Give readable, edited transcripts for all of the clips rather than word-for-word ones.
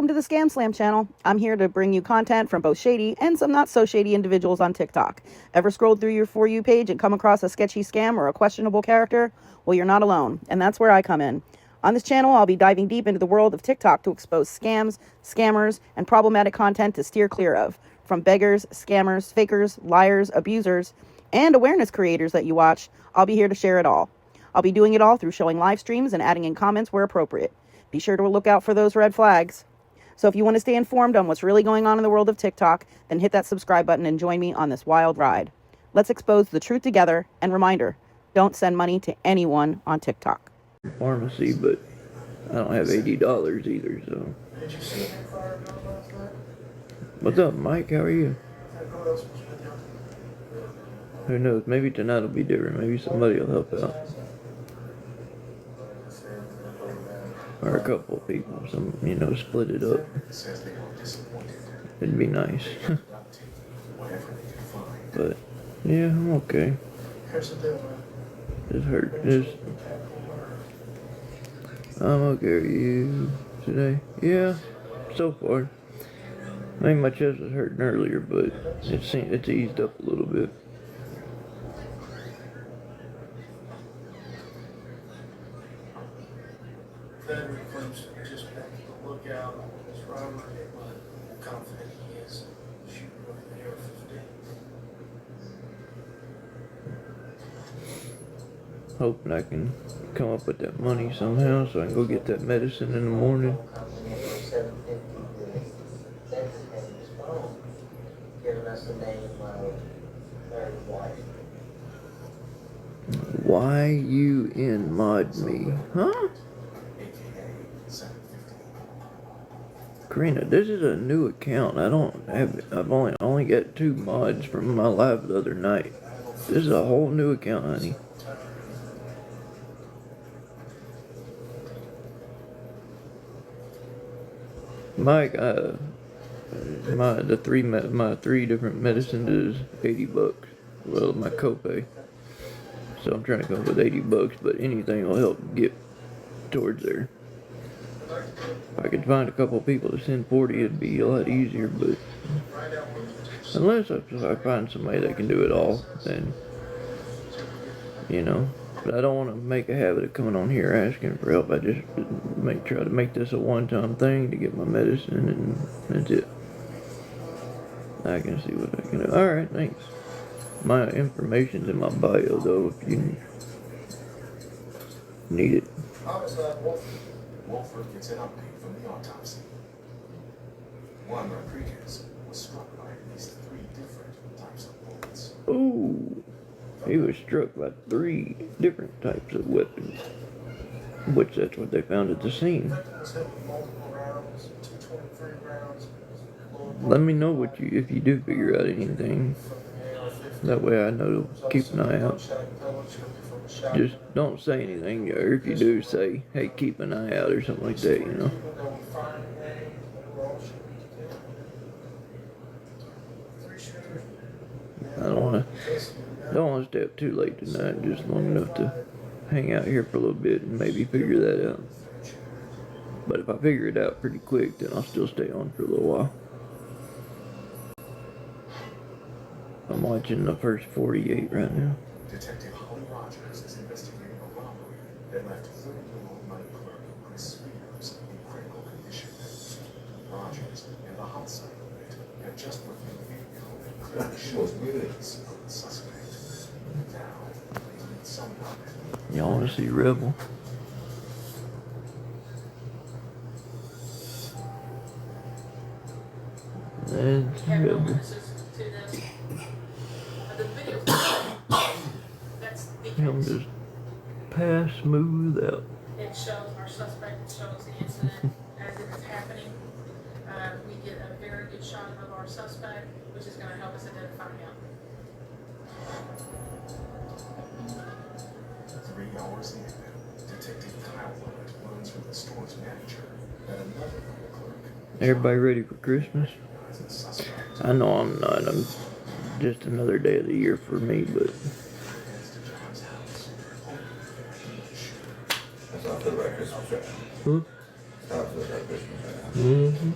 to the Scamslam channel. I'm here to bring you content from both shady and some not so shady individuals on TikTok. Ever scrolled through your For You page and come across a sketchy scam or a questionable character? Well, you're not alone, and that's where I come in. On this channel, I'll be diving deep into the world of TikTok to expose scams, scammers, and problematic content to steer clear of. From beggars, scammers, fakers, liars, abusers, and awareness creators that you watch, I'll be here to share it all. I'll be doing it all through showing live streams and adding in comments where appropriate. Be sure to look out for those red flags. So if you want to stay informed on what's really going on in the world of TikTok, then hit that subscribe button and join me on this wild ride. Let's expose the truth together, and reminder, don't send money to anyone on TikTok. Pharmacy, but I don't have $80 either, so. What's up, Mike? How are you? Who knows? Maybe tonight will be different. Maybe somebody will help out. Or a couple of people, split it up. It'd be nice. But, yeah, I'm okay. It hurt. I'm okay. Are you today? Yeah, so far. I think my chest was hurting earlier, but it's eased up a little bit. Hoping I can come up with that money somehow so I can go get that medicine in the morning. Why you in mod me? Huh? Karina, this is a new account. I've only got 2 mods from my live the other night. This is a whole new account, honey. Mike, my 3 different medicines is $80. Well, my copay. So I'm trying to come up with $80, but anything will help get towards there. If I could find a couple people to send 40, it'd be a lot easier, but unless I find somebody that can do it all, then, But I don't want to make a habit of coming on here asking for help. I just try to make this a one-time thing to get my medicine, and that's it. I can see what I can do. Alright, thanks. My information's in my bio, though, if you need it. Wolford gets an update from the autopsy. Juan Rodriguez was struck by at least 3 different types of bullets. Ooh. He was struck by 3 different types of weapons, which that's what they found at the scene. Let me know if you do figure out anything. That way I know to keep an eye out. Just don't say anything, or if you do, say, hey, keep an eye out or something like that, I don't want to stay up too late tonight, just long enough to hang out here for a little bit and maybe figure that out. But if I figure it out pretty quick, then I'll still stay on for a little while. I'm watching the first 48 right now. Detective Holly Rogers is investigating a robbery that left 30-year-old money clerk Chris Spears in critical condition. Rogers and the homicide unit have just reviewed video that clearly shows movements of the suspect. Now, they need some help. Y'all want to see Rebel? That's Rebel. Him just pass smooth out. It shows our suspect, shows the incident as it is happening. We get a very good shot of our suspect, which is going to help us identify him. 3 hours in, Detective Kyle Lovett learns from the store's manager that another clerk. Everybody ready for Christmas? I know I'm not. I'm just another day of the year for me, but. For the record, Huh? Mm-hmm.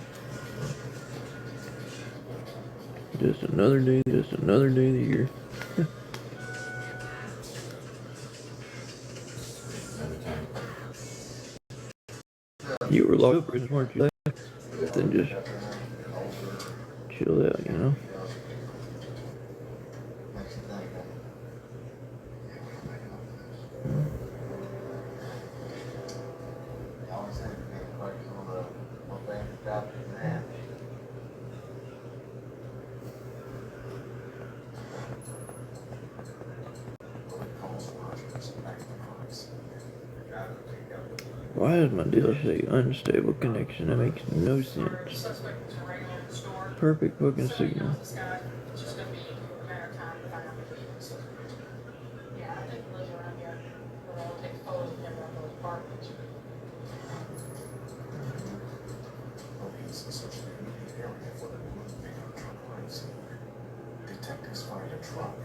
Just another day of the year. You were locked up, Chris, weren't you? Then just chill out, you know? Why does my deal say unstable connection? That makes no sense. Suspect was right in the store. Perfect fucking So, you know, signal. this guy, it's just gonna be a matter of time to find out the people. So, yeah, I think he lives around here. We'll take photos of him around those apartments. Police searched the immediate area for the blue pickup truck crime scene. Detectives find a truck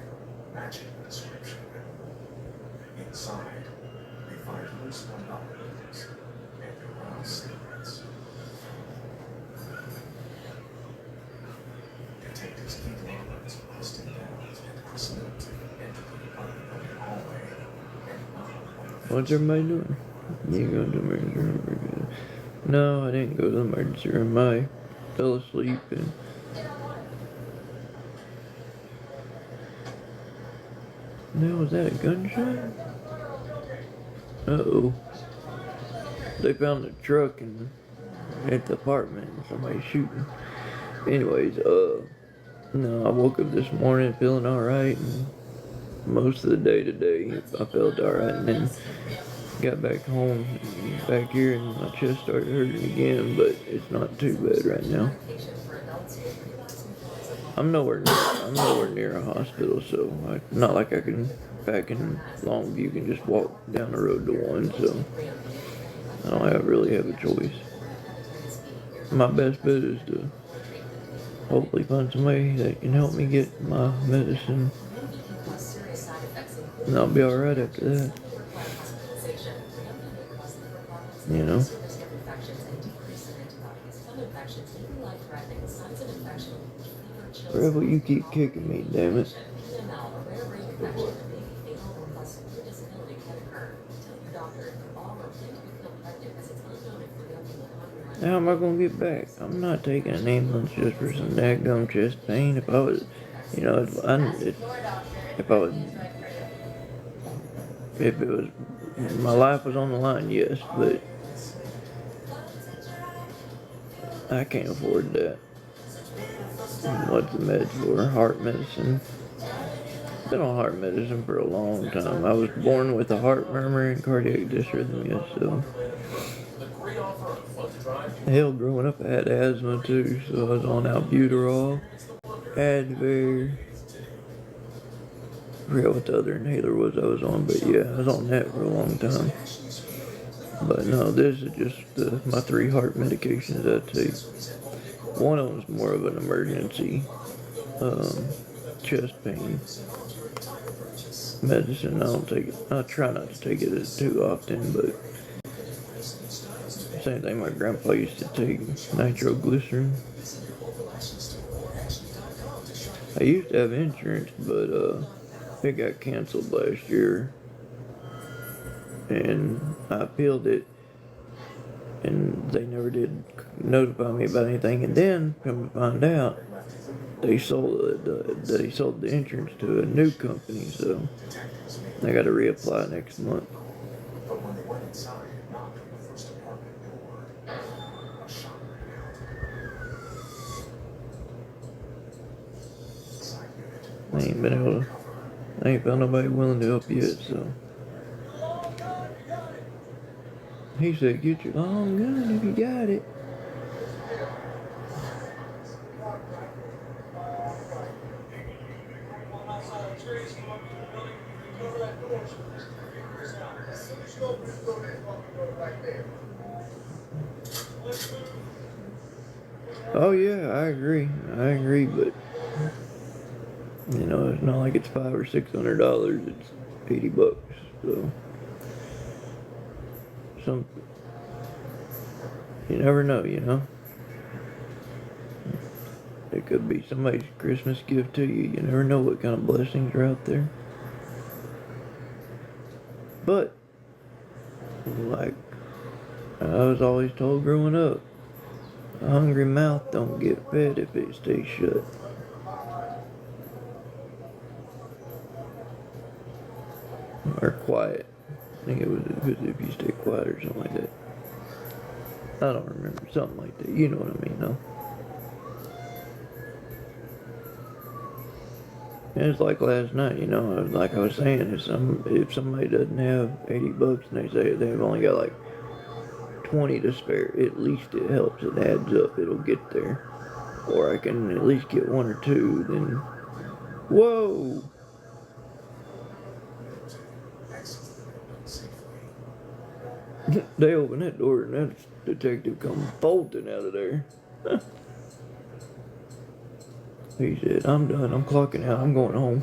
matching the description. Inside, they find loose $1 bills and brown cigarettes. Detectives Keith Roberts, Kristen Downs, and Chris Middleton enter the unbuilding hallway and knock on the What's everybody doing? You ain't going to the emergency room? No, I didn't go to the emergency room. I fell asleep and. Now, was that a gunshot? Uh-oh. They found the truck at the apartment and somebody's shooting. Anyways, no, I woke up this morning feeling alright, and most of the day today I felt alright, and then got back home, back here, and my chest started hurting again, but it's not too bad right now. I'm nowhere near a hospital, so not like I can, back in Longview, can just walk down the road to one, so I don't really have a choice. My best bet is to hopefully find somebody that can help me get my medicine, and I'll be alright after that. You know? Rebel, you keep kicking me, damn it. How am I gonna get back? I'm not taking an ambulance just for some daggum chest pain. If I was, you know, if it was, my life was on the line, yes, but I can't afford that. What's the meds for? Heart medicine. Been on heart medicine for a long time. I was born with a heart murmur and cardiac dysrhythmia, so. Hell, growing up I had asthma too, so I was on albuterol, Advair. I forgot what the other inhaler was I was on, but yeah, I was on that for a long time. But no, this is just my 3 heart medications I take. One of them's more of an emergency chest pain medicine. I don't take it. I try not to take it too often, but same thing my grandpa used to take, nitroglycerin. I used to have insurance, but it got canceled last year, and I appealed it, and they never did notify me about anything. And then, come to find out, they sold the insurance to a new company, so I got to reapply next month. But when they went inside and knocked on the first apartment door, a shot rang out. Side unit. I ain't found nobody willing to help yet, so. He said, get your long gun if you got it. Oh yeah, I agree, but you know, it's not like it's $500 or $600, it's $80, so You never know, you know? It could be somebody's Christmas gift to you. You never know what kind of blessings are out there. But, like I was always told growing up, a hungry mouth don't get fed if it stays shut. Or quiet. I think it was if you stay quiet or something like that. I don't remember. Something like that. You know what I mean, though. And it's like last night, you know, like I was saying, if somebody doesn't have 80 bucks and they say they've only got like 20 to spare, at least it helps. It adds up. It'll get there. Or I can at least get one or two, then, whoa! They open that door and that detective comes bolting out of there. He said, I'm done, I'm clocking out, I'm going home.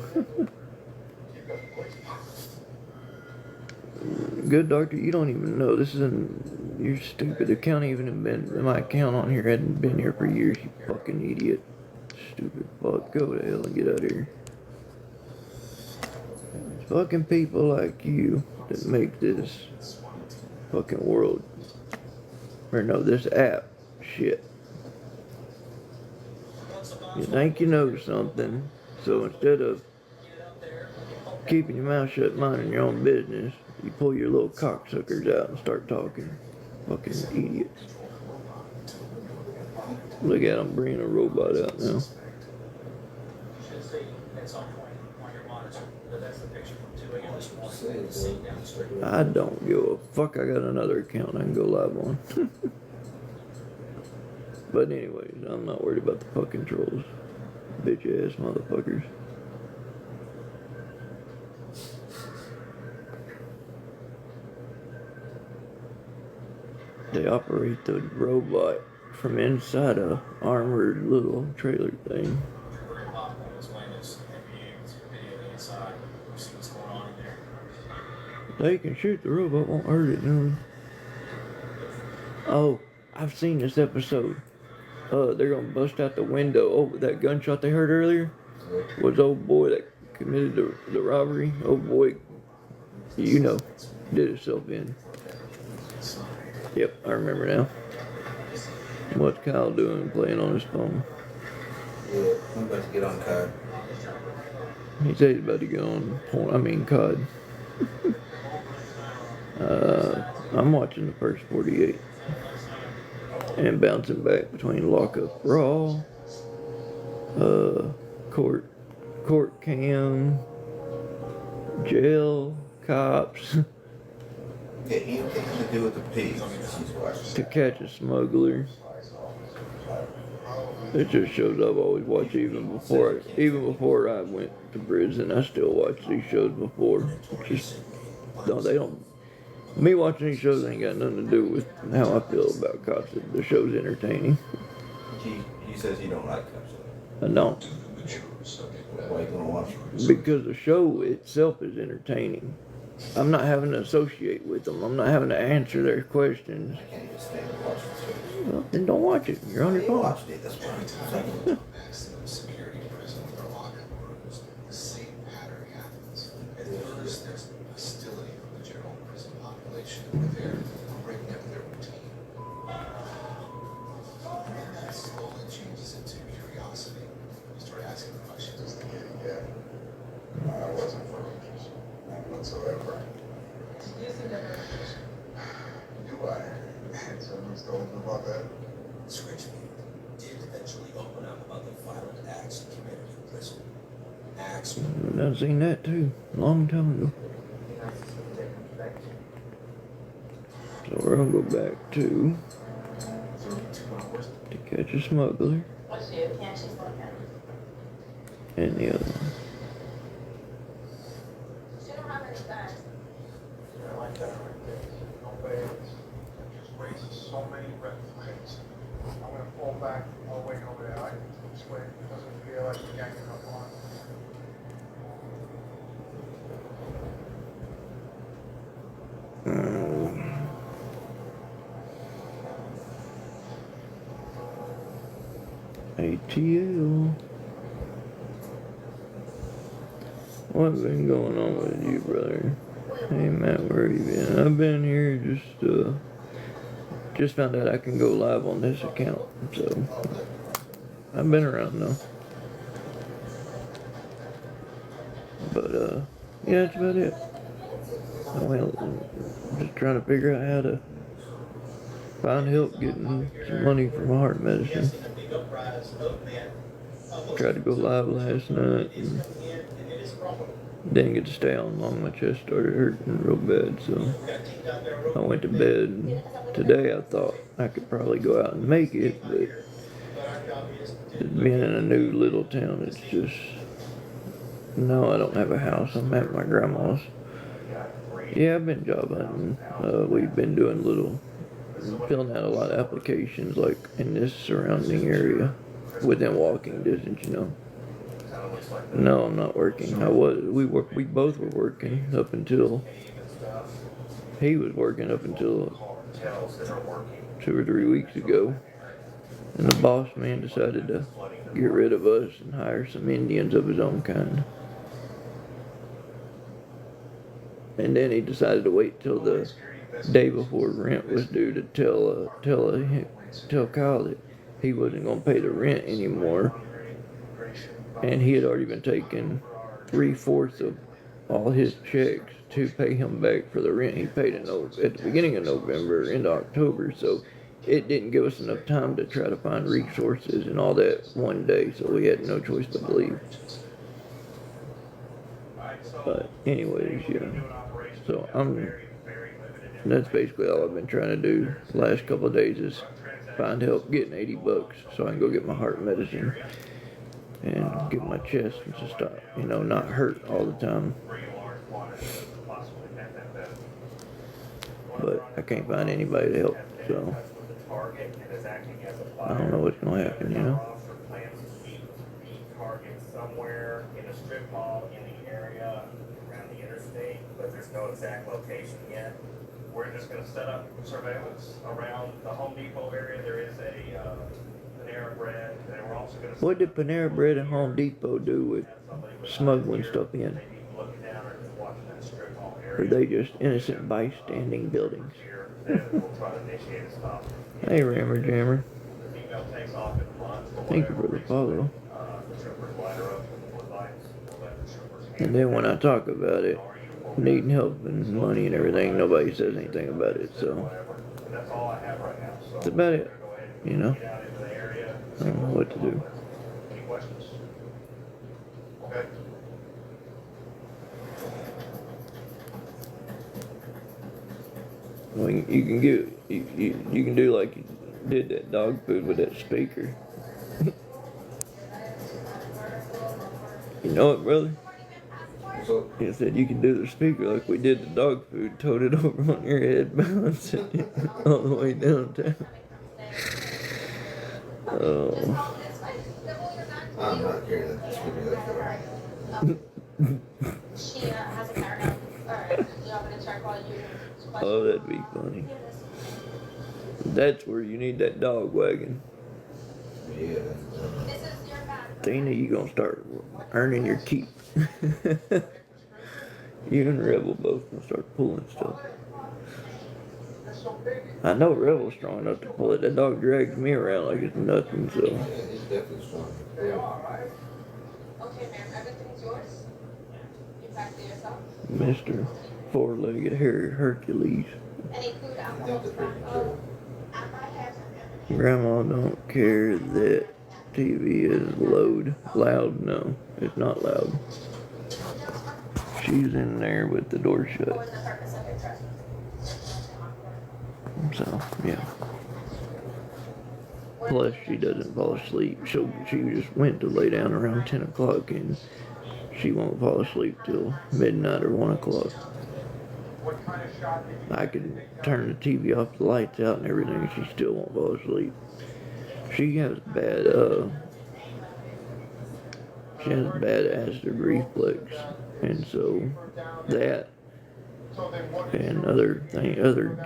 Good doctor, you don't even know. You're stupid. The account even been, my account on here hadn't been here for years, you fucking idiot. Stupid fuck, go to hell and get out of here. It's fucking people like you that make this fucking world, or no, this app, shit. You think you know something, so instead of keeping your mouth shut, minding your own business, you pull your little cocksuckers out and start talking. Fucking idiots. Look at them bringing a robot out now. I don't give a fuck. I got another account I can go live on. But anyways, I'm not worried about the fucking trolls. Bitch ass motherfuckers. They operate the robot from inside a armored little trailer thing. They can shoot the robot, won't hurt it. No. Oh, I've seen this episode. They're gonna bust out the window. Oh, that gunshot they heard earlier was old boy that committed the robbery. Old boy, you know, did himself in. Yep, I remember now. What's Kyle doing playing on his phone? Yeah, I'm about to get on COD. He said he's about to get on COD. I'm watching the first 48. And bouncing back between lockup raw, court cam, jail, cops, Yeah, anything to do with the pigs. to catch a smuggler. It just shows I've always watched even before I went to prison. I still watch these shows before. Me watching these shows ain't got nothing to do with how I feel about cops. The show's entertaining. He says he don't like cops. I don't. Why you gonna watch it? Because the show itself is entertaining. I'm not having to associate with them. I'm not having to answer their questions. I can't even stand to watch this. Well, then don't watch it. You're on your I phone. watched it, that's why. Security prison with their lock rooms, the same pattern happens. At first, there's hostility from the general prison population, where they're breaking up their routine. And that slowly changes into curiosity. You start asking questions. Yeah. I wasn't for interest. None whatsoever. Do I? And someone's told him about that? Scritchfield did eventually open up about the violent acts he committed in prison. Acts. I've seen that too. Long time ago. So we're gonna go back to catch a smuggler. And the other one. Raises so many red flags. I'm gonna fall back. I'll wait over there. I this way it doesn't feel like we're ganging up on. ATL. What's been going on with you, brother? Hey Matt, where you been? I've been here just found out I can go live on this account, so I've been around though. But yeah, that's about it. Just trying to figure out how to find help getting some money for my heart medicine. Tried to go live last night and didn't get to stay on long. My chest started hurting real bad, so I went to bed. And today I thought I could probably go out and make it, but being in a new little town, it's just, no, I don't have a house. I'm at my grandma's. Yeah, I've been job hunting. We've been doing filling out a lot of applications, like in this surrounding area, within walking distance, you know. No, I'm not working. We both were working up until, he was working up until 2 or 3 weeks ago. And the boss man decided to get rid of us and hire some Indians of his own kind. And then he decided to wait till the day before rent was due to tell Kyle that he wasn't going to pay the rent anymore. And he had already been taking 3/4 of all his checks to pay him back for the rent he paid at the beginning of November into October. So it didn't give us enough time to try to find resources and all that one day. So we had no choice but to leave. But anyways, yeah. So that's basically all I've been trying to do the last couple of days is find help getting $80 so I can go get my heart medicine and get my chest to stop, not hurt all the time. But I can't find anybody to help, so I don't know what's gonna happen, Somewhere in a strip mall in the area around the interstate, but there's no exact location yet. We're just going to set up surveillance around the Home Depot area. There is a Panera Bread, and we're also going to. What did Panera Bread and Home Depot do with smuggling stuff in? Or are they just innocent bystanding buildings? Hey, Rammer Jammer. Thank you for the follow. And then when I talk about it, needing help and money and everything, nobody says anything about it, so that's about it, I don't know what to do. Well, you can you can do like you did that dog food with that speaker. You know it, brother? He said you can do the speaker like we did the dog food, tote it over on your head, balance it all the way downtown. Oh. I'm not carrying that speaker that far. She has a camera. Alright, you want me to check while you... Oh, that'd be funny. That's where you need that dog wagon. Yeah. This is your bag. Dana, you gonna start earning your keep. You and Rebel both gonna start pulling stuff. I know Rebel's strong enough to pull it. That dog drags me around like it's nothing, so. Yeah, he's definitely strong. Okay, ma'am, everything's yours. You packed it yourself. Mr. Four-legged Hercules. Any food, alcohol, tobacco? At my house. Grandma don't care that TV is loud. No, it's not loud. She's in there with the door shut. What was the purpose of your trip? So, yeah. Plus, she doesn't fall asleep. She just went to lay down around 10 o'clock and she won't fall asleep till midnight or 1 o'clock. I can turn the TV off, the lights out and everything, she still won't fall asleep. She has bad acid reflux, and so that and other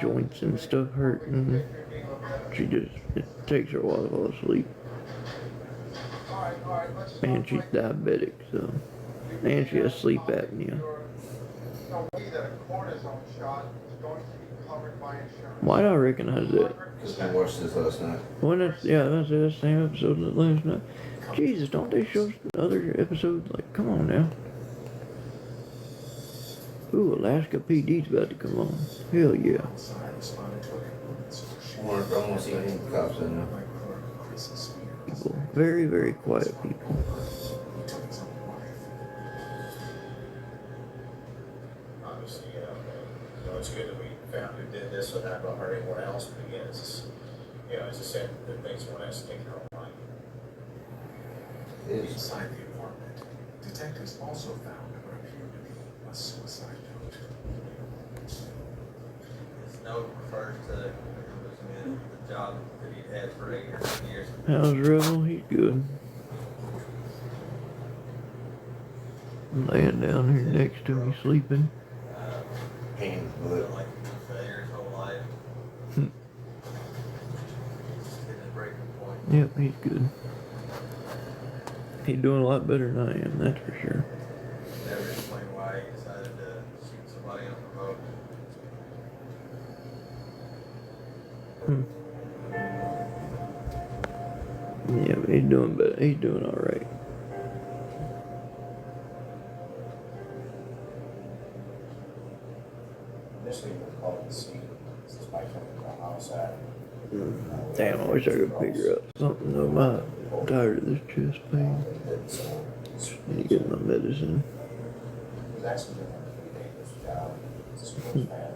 joints and stuff hurt, and it takes her a while to fall asleep. Alright, let's just And she's diabetic, so. And she has sleep apnea. No way that a cortisone shot is going to be covered by insurance. Why do I recognize that? Because we watched this last night. Yeah, that's the same episode as last night. Jesus, don't they show other episodes? Like, come on now. Ooh, Alaska PD's about to come on. Hell yeah. Outside responded to a convenience store I want to see any cops in there. by clerk Chris Spears. People. Very, very quiet people. He took his own life. Obviously, it's good that we found who did this without going to hurt anyone else, but again, it's just, as I said, the things one has to take their own life. Inside the apartment, detectives also found what appeared to be a suicide note. This note refers to the job that he'd had for 8 or 10 years. How's Rebel? He's good. I'm laying down here next to me sleeping. Pain, Felt but like he's been a failure his whole life. Hitting his breaking point. Yep, he's good. He's doing a lot better than I am, that's for sure. Never explained why he decided to shoot somebody unprovoked. Yeah, but he's doing better. He's doing all right. Initially, we called the scene. This is my coming from homicide. Damn, I wish I could figure out something though. I'm tired of this chest pain. I need to get my medicine. He was actually doing a pretty dangerous job. He's a sports fan.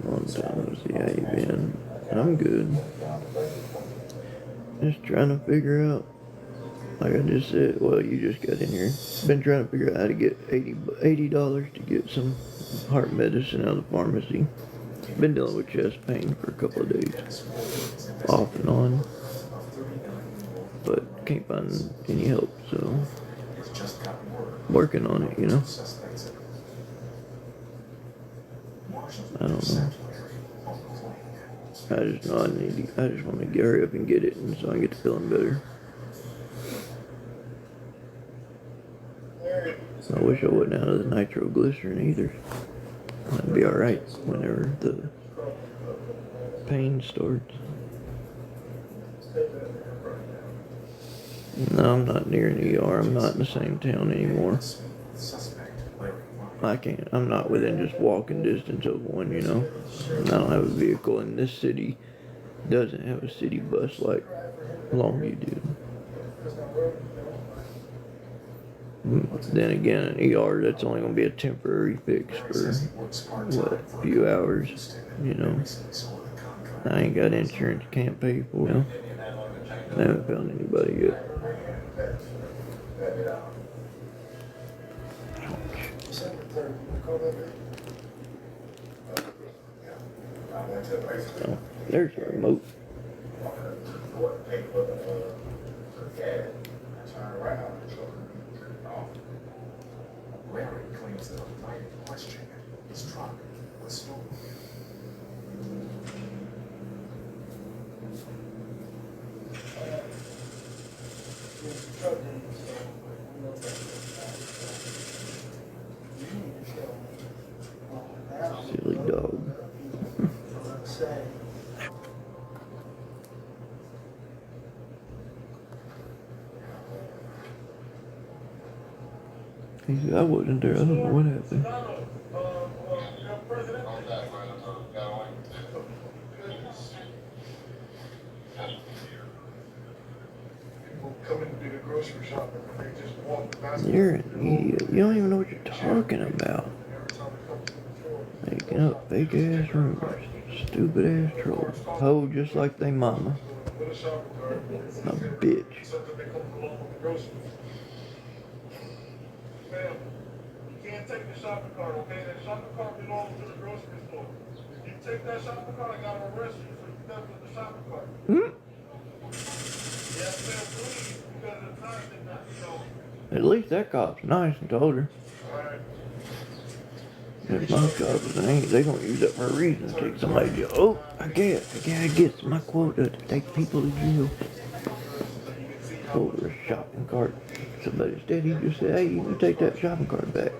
Long time no see how you been. I'm good. Just trying to figure out, like I just said, well, you just got in here. Been trying to figure out how to get $80 to get some heart medicine out of the pharmacy. Been dealing with chest pain for a couple of days, off and on, but can't find any help, so working on it, you know. I don't know. I just know I just want to hurry up and get it, and so I can get to feeling better. I wish I wasn't out of the nitroglycerin either. I'd be alright whenever the pain starts. No, I'm not near an ER. I'm not in the same town anymore. I can't. I'm not within just walking distance of one, you know. I don't have a vehicle, and this city doesn't have a city bus like Longview did. Then again, an ER, that's only going to be a temporary fix for, what, a few hours, you know. I ain't got insurance, can't pay for it. I haven't found anybody yet. Oh, there's a remote. Larry claims that the night in question, his truck was stolen. Silly dog. He said, I wasn't there. I don't know what happened. People come in to do the grocery shopping and they just walk the basket. You're an idiot. You don't even know what you're talking about. Every time they come to the store. Making up fake ass rumors. Stupid ass trolls. Hoe just like they mama. With a shopping cart. A bitch. Something they come along with the groceries. Ma'am, you can't take the shopping cart, okay? That shopping cart belongs to the grocery store. If you take that shopping cart, I gotta arrest you for theft of the shopping cart. Yes, ma'am, please, because of the time they're not, At least that cop's nice and told her. Alright. If my cops they gonna use that for a reason. Take somebody to jail. Oh, I get my quota to take people to jail. over a shopping cart. Somebody's dead. He just said, "Hey, you can take that shopping cart back.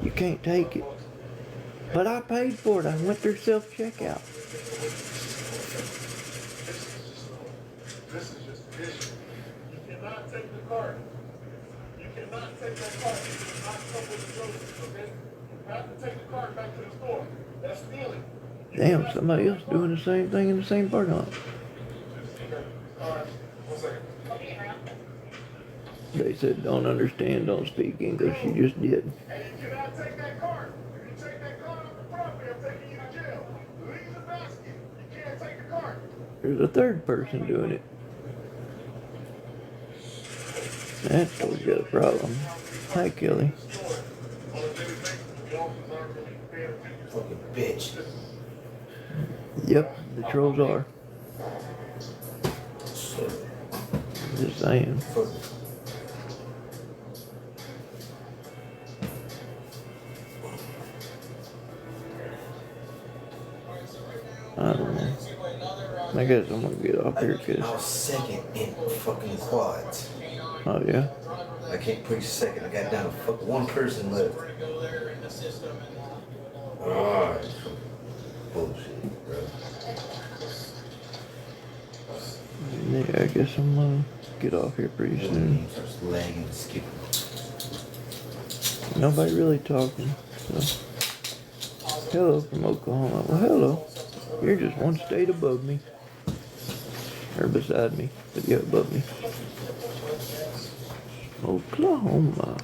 You can't take it." But I paid for it. I went through self-checkout. This is just an issue. You cannot take the cart. You cannot take that cart. You cannot come with the groceries, okay? You have to take the cart back to the store. That's stealing. Damn, somebody else doing the same thing in the same parking lot. Alright, 1 second. They said, "Don't understand, don't speak English." You just did. Hey, you cannot take that cart. If you take that cart off the property, I'm taking you to jail. Leave the basket. You can't take the cart. There's a third person doing it. That's what we got a problem. Hi, Kelly. Fucking bitch. Yep, the trolls are. Shit. Just saying. Fuck. I don't know. I guess I'm gonna get off here, I cause. was second in fucking quads. Oh yeah. I can't put you second. I got down to fuck one person left. Alright. Bullshit, bro. Yeah, I guess I'm gonna get off here pretty soon. Starts lagging and skipping. Nobody really talking. So. Hello from Oklahoma. Well, hello. You're just one state above me. Or beside me. But yeah, above me. Oklahoma.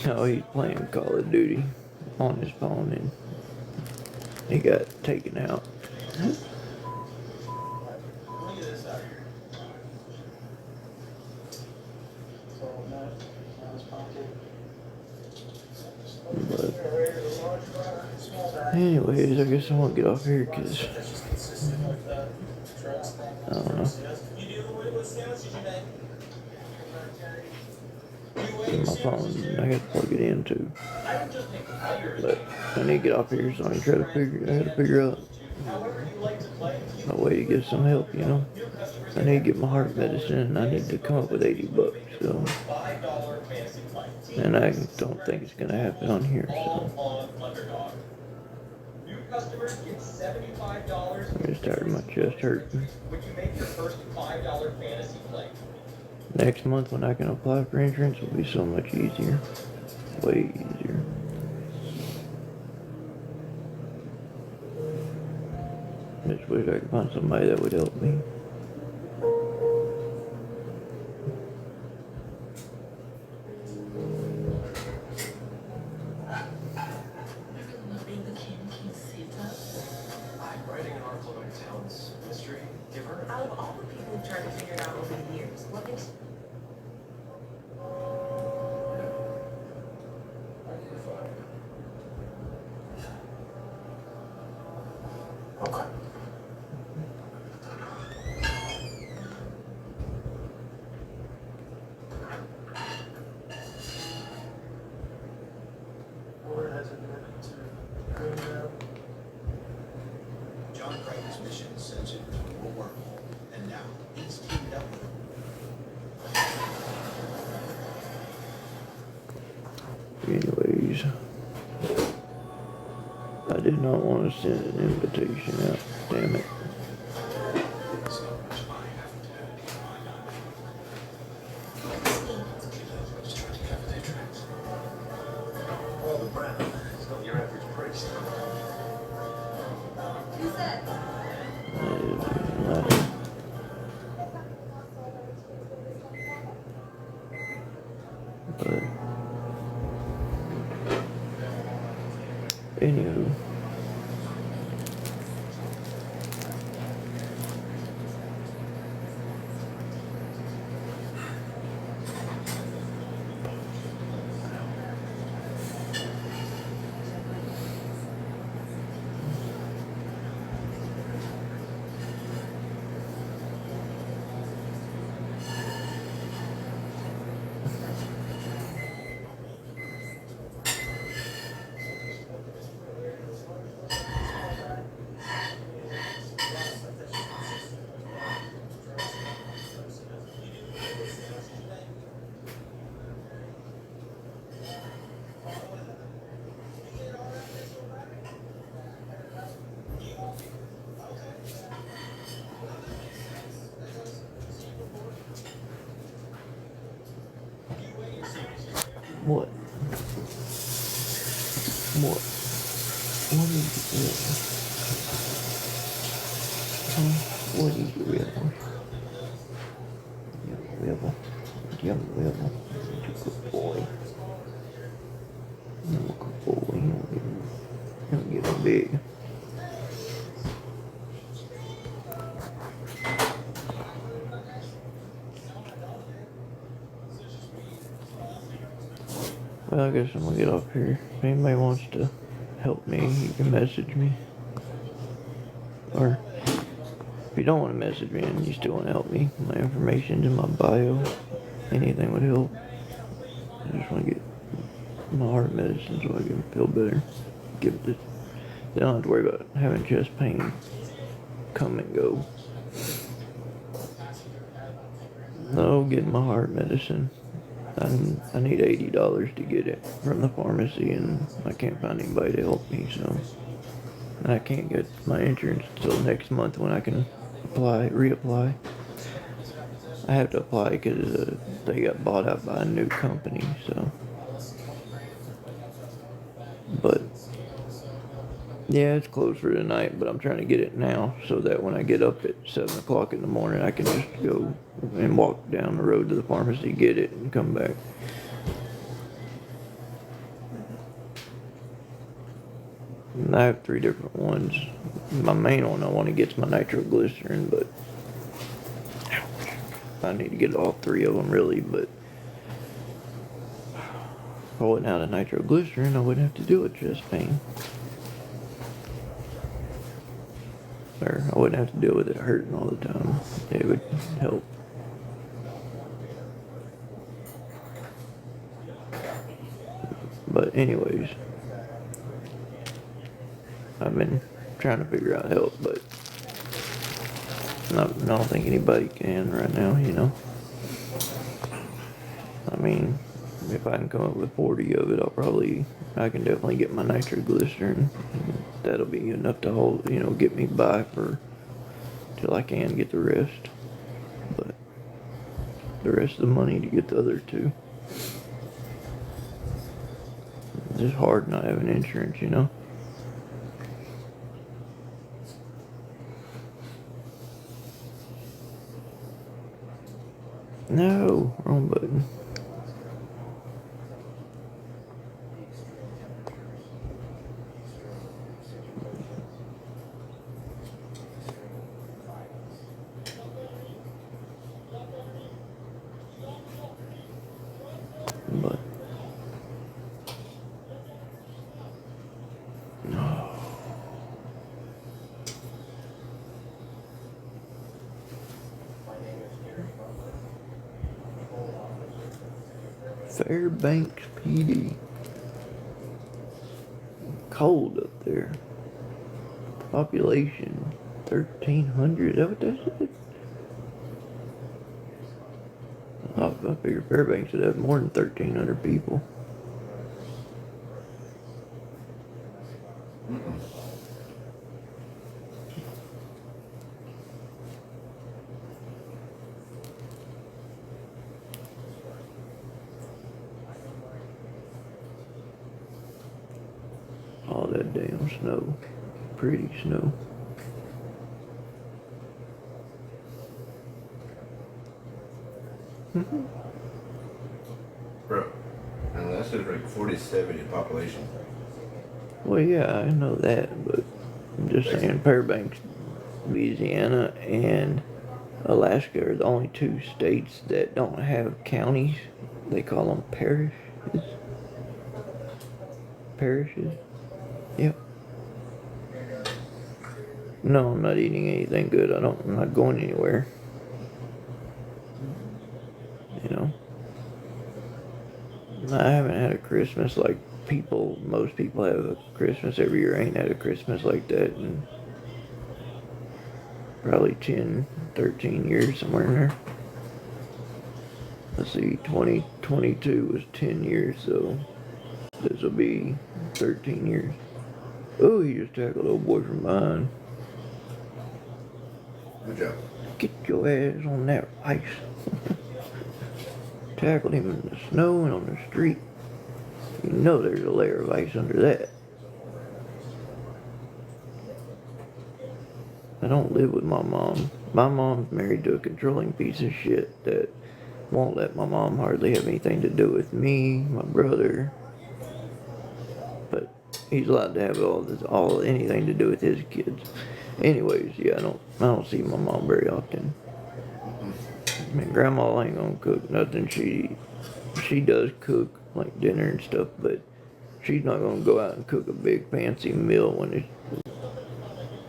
Oh, he's playing Call of Duty on his phone and he got taken out. But anyways, I guess I won't get off here because I don't know. My phone, I got to plug it in too. But I need to get off here, so I gotta figure out a way to get some help, you know. I need to get my heart medicine and I need to come up with $80, so. And I don't think it's gonna happen on here, so. I'm just tired of my chest hurting. Next month when I can apply for insurance will be so much easier. Way easier. Just wish I could find somebody that would help me. I'm writing an article about your talents, mystery, giver. Out of all the people who've tried to figure it out over the years, what makes Okay. John Crichton's mission sends it to a wormhole, and now he's teamed up with him. Anyways, I did not want to send an invitation out. Damn it. So much I haven't had in my life. Just trying to cover their tracks. Well, the Brown is not your average priest. Who's that? But anywho, What? What is it? Huh? What is the rebel? Young rebel. Young rebel. Good boy. Good boy. He don't get him big. Well, I guess I'm gonna get off here. If anybody wants to help me, you can message me. Or if you don't want to message me and you still want to help me, my information's in my bio. Anything would help. I just want to get my heart medicine so I can feel better. Give it this. They don't have to worry about having chest pain come and go. No, getting my heart medicine. I need $80 to get it from the pharmacy, and I can't find anybody to help me, so I can't get my insurance until next month when I can reapply. I have to apply because they got bought out by a new company, so. But yeah, it's closed for tonight, but I'm trying to get it now so that when I get up at 7 o'clock in the morning, I can just go and walk down the road to the pharmacy, get it, and come back. And I have 3 different ones. My main one I want to get is my nitroglycerin, but I need to get all 3 of them really, but if I wouldn't have the nitroglycerin, I wouldn't have to deal with chest pain. Or I wouldn't have to deal with it hurting all the time. It would help. But anyways, I've been trying to figure out help, but I don't think anybody can right now, you know. I mean, if I can come up with 40 of it, I can definitely get my nitroglycerin. That'll be enough to hold, get me by till I can get the rest. But the rest of the money to get the other 2. It's just hard not having insurance, you know. No, wrong button. But no. Fairbanks PD. Cold up there. Population 1,300. Is that what that said? I figured Fairbanks would have more than 1,300 people. All that damn snow. Pretty snow. Bro, and that's just like 47 in population. Well, yeah, I know that, but I'm just saying Fairbanks, Louisiana, and Alaska are the only 2 states that don't have counties. They call them parishes. Parishes? Yep. No, I'm not eating anything good. I'm not going anywhere. You know? I haven't had a Christmas like most people have a Christmas every year. I ain't had a Christmas like that in probably 10, 13 years, somewhere in there. Let's see, 2022 was 10 years, so this will be 13 years. Oh, he just tackled old boy from behind. Good job. Get your ass on that ice. Tackled him in the snow and on the street. You know there's a layer of ice under that. I don't live with my mom. My mom's married to a controlling piece of shit that won't let my mom hardly have anything to do with me, my brother. But he's allowed to have all anything to do with his kids. Anyways, yeah, I don't see my mom very often. I mean, grandma ain't gonna cook nothing. She does cook like dinner and stuff, but she's not gonna go out and cook a big fancy meal when it's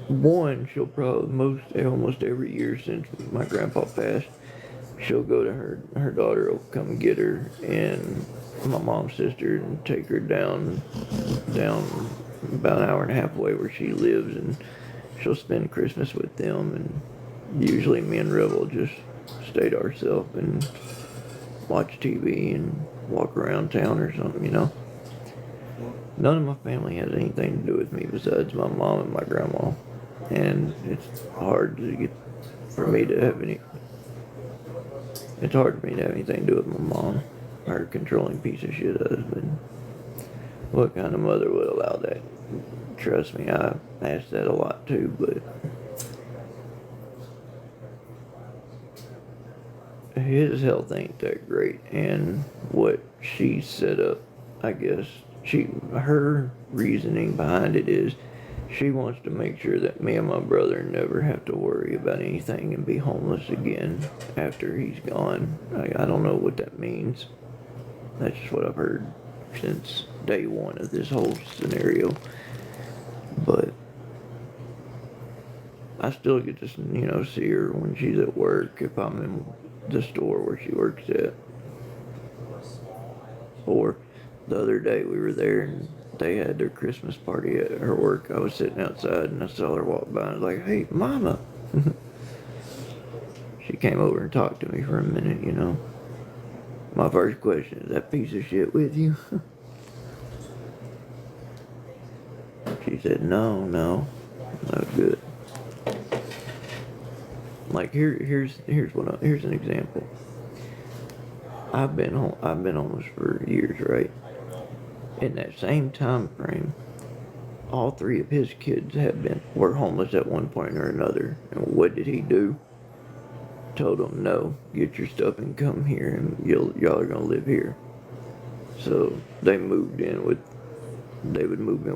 one. She'll probably almost every year since my grandpa passed, she'll go to her daughter will come and get her and my mom's sister and take her down about an hour and a half away where she lives, and she'll spend Christmas with them. And usually me and Rev will just stay to ourselves and watch TV and walk around town or something, you know. None of my family has anything to do with me besides my mom and my grandma, and it's hard for me to have any. It's hard for me to have anything to do with my mom, her controlling piece of shit husband. What kind of mother would allow that? Trust me, I asked that a lot too, but his health ain't that great, and what she set up, I guess, her reasoning behind it is she wants to make sure that me and my brother never have to worry about anything and be homeless again after he's gone. I don't know what that means. That's just what I've heard since day one of this whole scenario. But I still get to, see her when she's at work if I'm in the store where she works at. Or the other day we were there and they had their Christmas party at her work. I was sitting outside and I saw her walk by and I was like, "Hey, Mama." She came over and talked to me for a minute, you know. My first question, is that piece of shit with you? She said, no, good. Like here's an example. I've been homeless for years, right? In that same time frame, all three of his kids were homeless at one point or another. And what did he do? Told them, no, get your stuff and come here, and y'all are gonna live here. So they would move in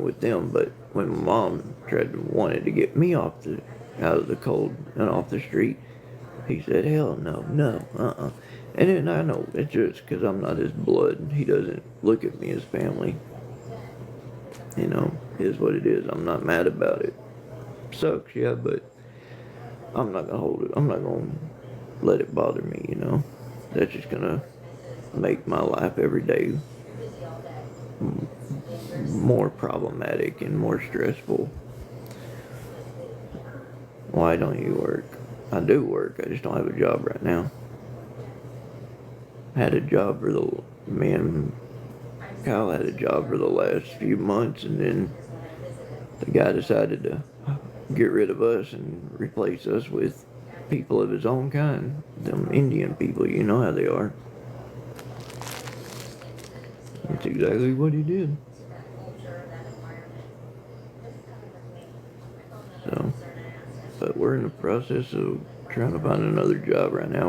with them. But when my mom wanted to get me out of the cold and off the street, he said, hell no, And then I know it's just because I'm not his blood. He doesn't look at me as family. You know, is what it is. I'm not mad about it. Sucks, yeah, but I'm not gonna hold it. I'm not gonna let it bother me, you know. That's just gonna make my life every day more problematic and more stressful. Why don't you work? I do work. I just don't have a job right now. Had a job for Kyle had a job for the last few months, and then the guy decided to get rid of us and replace us with people of his own kind. Them Indian people, you know how they are. That's exactly what he did. So, but we're in the process of trying to find another job right now.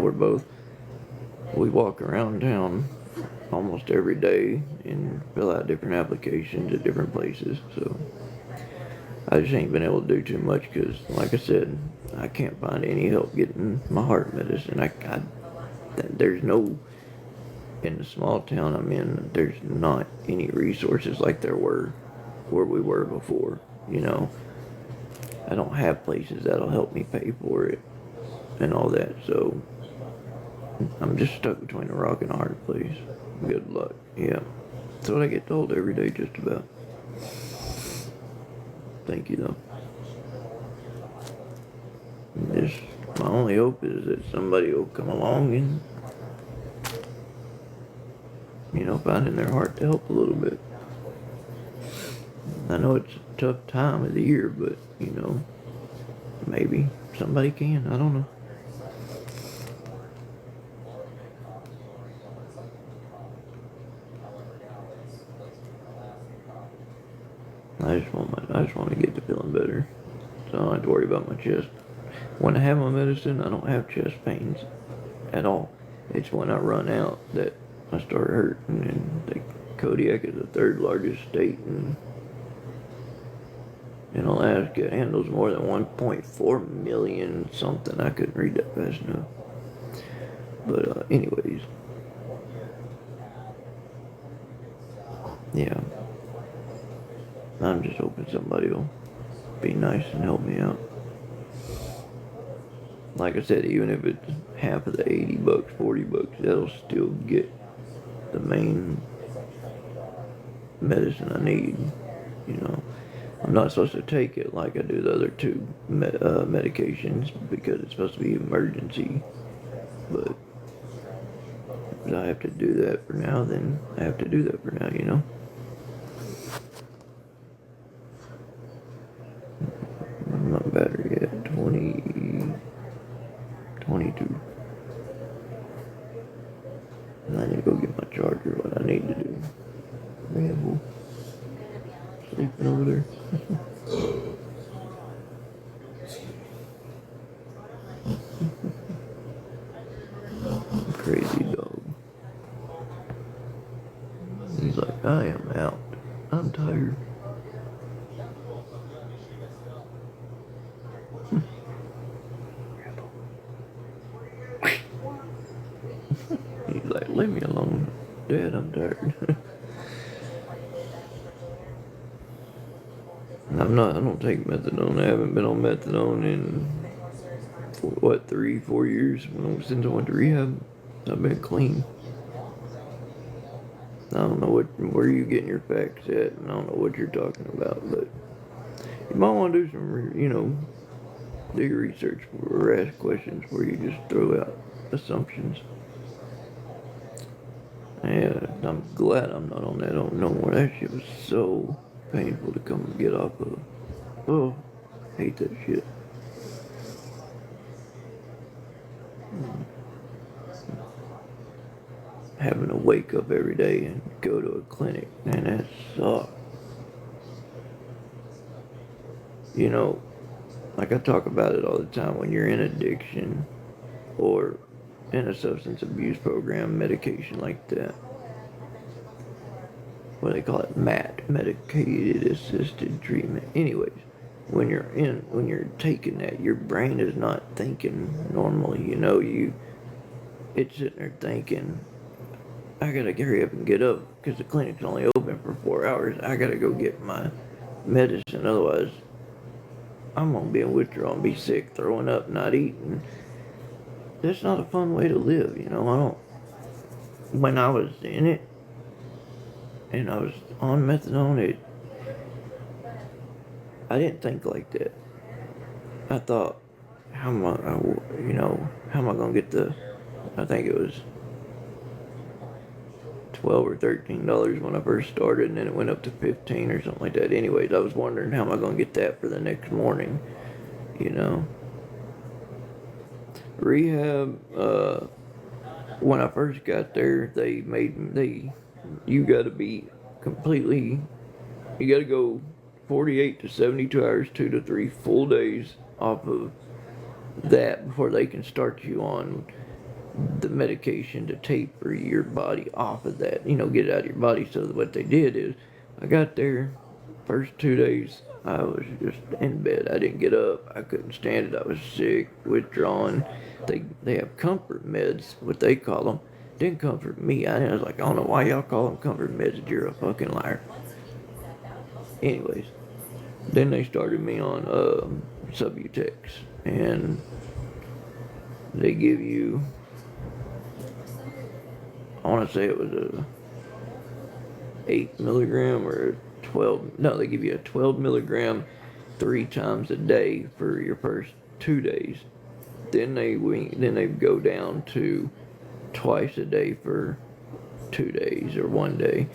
We walk around town almost every day and fill out different applications at different places. So I just ain't been able to do too much because, like I said, I can't find any help getting my heart medicine. There's no, in the small town I'm in, there's not any resources like there were where we were before, you know. I don't have places that'll help me pay for it and all that, so I'm just stuck between a rock and a hard place. Good luck. Yeah. That's what I get told every day, just about. Thank you, though. My only hope is that somebody will come along and, find in their heart to help a little bit. I know it's a tough time of the year, but, maybe somebody can. I don't know. I just want to get to feeling better. so I don't have to worry about my chest. When I have my medicine, I don't have chest pains at all. It's when I run out that I start hurting. And Kodiak is the third largest state in Alaska. It handles more than 1.4 million something. I couldn't read that fast enough. But anyways, yeah. I'm just hoping somebody will be nice and help me out. Like I said, even if it's half of the $80, $40, that'll still get the main medicine I need. You know, I'm not supposed to take it like I do the other two medications because it's supposed to be emergency. But if I have to do that for now, then I have to do that for now, you know. My battery at 20, 22. And I need to go get my charger, what I need to do. Ramble. Sleeping over there. Crazy dog. He's like, I am out. I'm tired. He's like, leave me alone. Dad, I'm tired. I don't take methadone. I haven't been on methadone in, 3, 4 years since I went to rehab. I've been clean. I don't know where you getting your facts at, and I don't know what you're talking about, but you might want to do some, do your research or ask questions where you just throw out assumptions. And I'm glad I'm not on that no more. That shit was so painful to come and get off of. Oh, hate that shit. Having to wake up every day and go to a clinic, man, that sucks. You know, like I talk about it all the time, when you're in addiction or in a substance abuse program, medication like that, what do they call it, medicated assisted treatment. Anyways, when you're taking that, your brain is not thinking normally. It's sitting there thinking, I gotta hurry up and get up because the clinic's only open for 4 hours. I gotta go get my medicine, otherwise I'm gonna be in withdrawal and be sick, throwing up, not eating. That's not a fun way to live, when I was in it and I was on methadone, I didn't think like that. I thought, how am I gonna get I think it was $12 or $13 when I first started, and then it went up to 15 or something like that. Anyways, I was wondering how am I gonna get that for the next morning, Rehab, when I first got there, you gotta go 48 to 72 hours, 2 to 3 full days off of that before they can start you on the medication to taper your body off of that, get it out of your body. So what they did is, I got there, first 2 days, I was just in bed. I didn't get up. I couldn't stand it. I was sick, withdrawn. They have comfort meds, what they call them. Didn't comfort me. I was like, I don't know why y'all call them comfort meds. You're a fucking liar. Anyways, then they started me on Subutex, and they give you, I want to say it was a 8 milligram or 12. No, they give you a 12 milligram 3 times a day for your first 2 days. Then they go down to twice a day for 2 days or 1 day.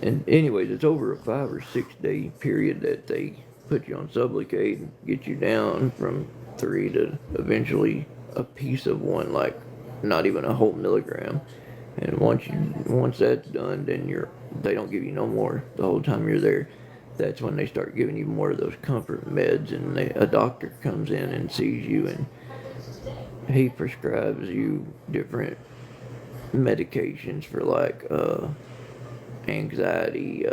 And anyways, it's over a 5 or 6 day period that they put you on Sublocade and get you down from 3 to eventually a piece of 1, like not even a whole milligram. And once that's done, then they don't give you no more the whole time you're there. that's when they start giving you more of those comfort meds, and a doctor comes in and sees you, and he prescribes you different medications for like anxiety.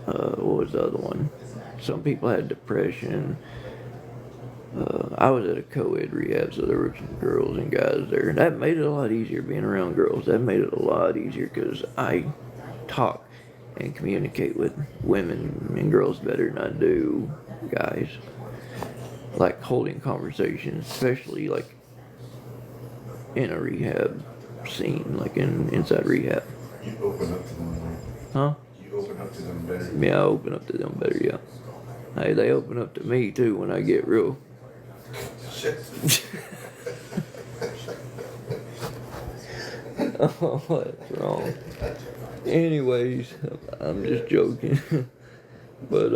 What was the other one? Some people had depression. I was at a co-ed rehab, so there were some girls and guys there, and that made it a lot easier being around girls. That made it a lot easier because I talk and communicate with women and girls better than I do guys. Like holding conversations, especially like in a rehab scene, like inside rehab. You open up to them, right? Huh? You open up to them better. Yeah, I open up to them better, yeah. Hey, they open up to me too when I get real. Shit. Oh, that's wrong. Anyways, I'm just joking. But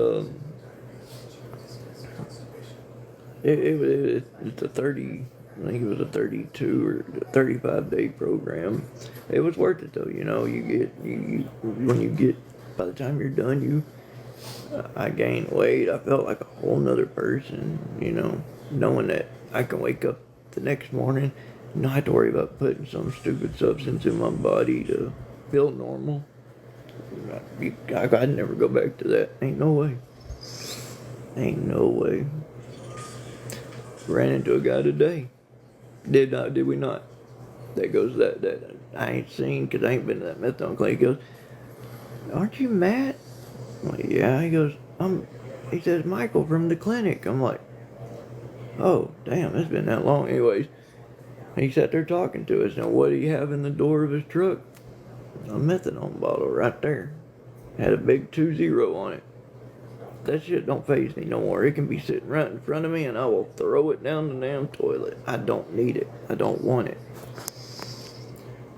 it's a 30. I think it was a 32 or 35-day program. It was worth it though. You know, when you get, by the time you're done, I gained weight. I felt like a whole nother person. You know, knowing that I can wake up the next morning, not have to worry about putting some stupid substance in my body to feel normal. I'd never go back to that. Ain't no way. Ain't no way. Ran into a guy today. Did we not? That goes that I ain't seen, because I ain't been to that methadone clinic. He goes, "Aren't you Matt?" I'm like, "Yeah." He goes, he says, "Michael from the clinic." I'm like, "Oh, damn, it's been that long." Anyways, he sat there talking to us. Now, what do you have in the door of his truck? A methadone bottle right there. Had a big 20 on it. That shit don't faze me no more. It can be sitting right in front of me and I will throw it down the damn toilet. I don't need it. I don't want it.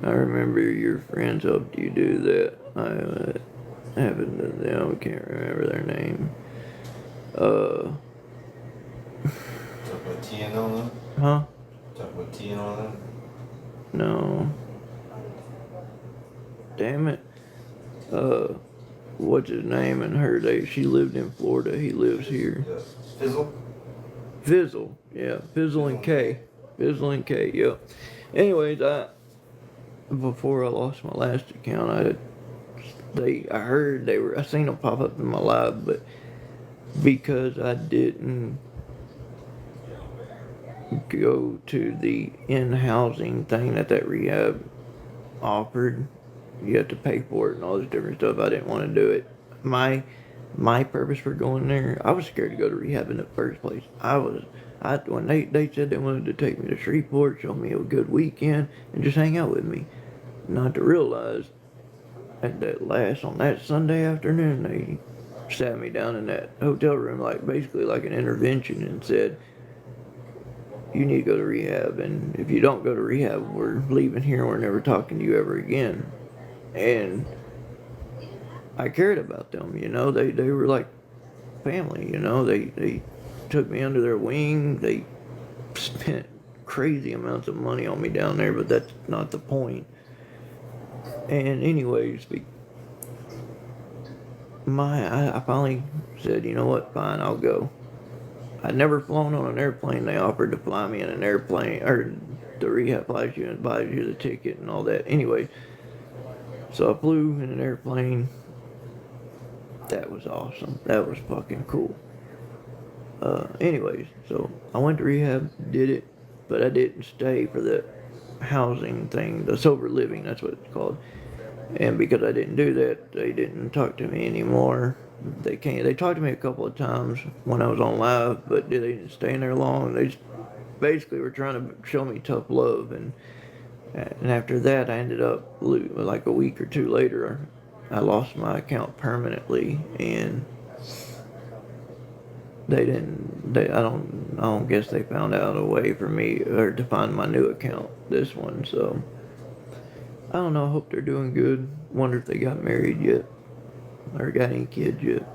I remember your friends helped you do that. I haven't done them. I can't remember their name. Talk about TN on them? Huh? Talk about TN on them? No. Damn it. What's his name and her? She lived in Florida. He lives here. Fizzle? Fizzle. Yeah. Fizzle and K. Fizzle and K. Yep. Anyways, before I lost my last account, I seen them pop up in my live, but because I didn't go to the in-housing thing that rehab offered, you have to pay for it and all this different stuff. I didn't want to do it. My purpose for going there, I was scared to go to rehab in the first place. When they said they wanted to take me to Shreveport, show me a good weekend, and just hang out with me. Not to realize on that Sunday afternoon, they sat me down in that hotel room, basically like an intervention, and said, "You need to go to rehab, and if you don't go to rehab, we're leaving here and we're never talking to you ever again." And I cared about them, you know. They were like family, you know. They took me under their wing. They spent crazy amounts of money on me down there, but that's not the point. And anyways, I finally said, "You know what, fine, I'll go." I'd never flown on an airplane. They offered to fly me in an airplane, or the rehab flies you and buys you the ticket and all that. Anyway, so I flew in an airplane. That was awesome. That was fucking cool. Anyways, so I went to rehab, did it, but I didn't stay for the housing thing, the sober living, that's what it's called. And because I didn't do that, they didn't talk to me anymore. They talked to me a couple of times when I was on live, but they didn't stay in there long. They just basically were trying to show me tough love, and after that, I ended up like a week or two later, I lost my account permanently, and I don't guess they found out a way for me or to find my new account, this one. So I don't know. I hope they're doing good. Wonder if they got married yet or got any kids yet.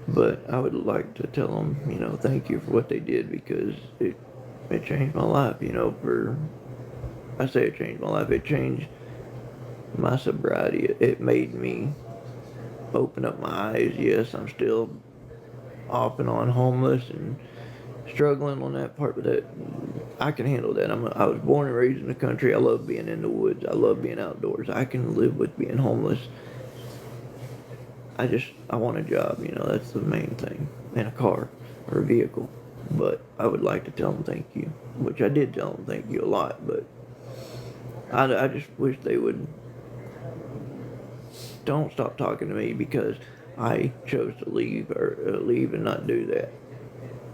But I would like to tell them, thank you for what they did, because it changed my life. I say it changed my life. It changed my sobriety. It made me opened up my eyes. Yes, I'm still off and on homeless and struggling on that part, but that I can handle that. I was born and raised in the country. I love being in the woods. I love being outdoors. I can live with being homeless. I want a job, you know, that's the main thing, and a car or a vehicle. But I would like to tell them thank you, which I did tell them thank you a lot, but I just wish they would don't stop talking to me because I chose to leave or leave and not do that.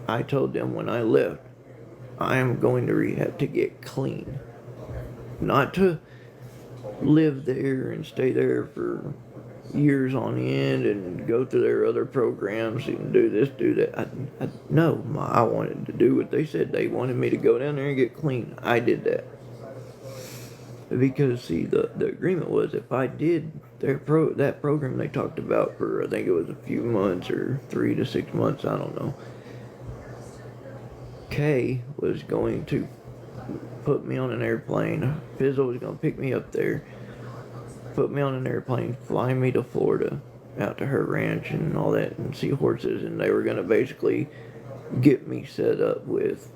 I told them when I left, I am going to rehab to get clean, not to live there and stay there for years on end and go through their other programs and do this, do that. No, I wanted to do what they said. They wanted me to go down there and get clean. I did that. Because, see, the agreement was if I did that program they talked about for, I think it was a few months or 3 to 6 months, I don't know. Kay was going to put me on an airplane. Fizzle was going to pick me up there, put me on an airplane, fly me to Florida, out to her ranch and all that, and see horses, and they were going to basically get me set up with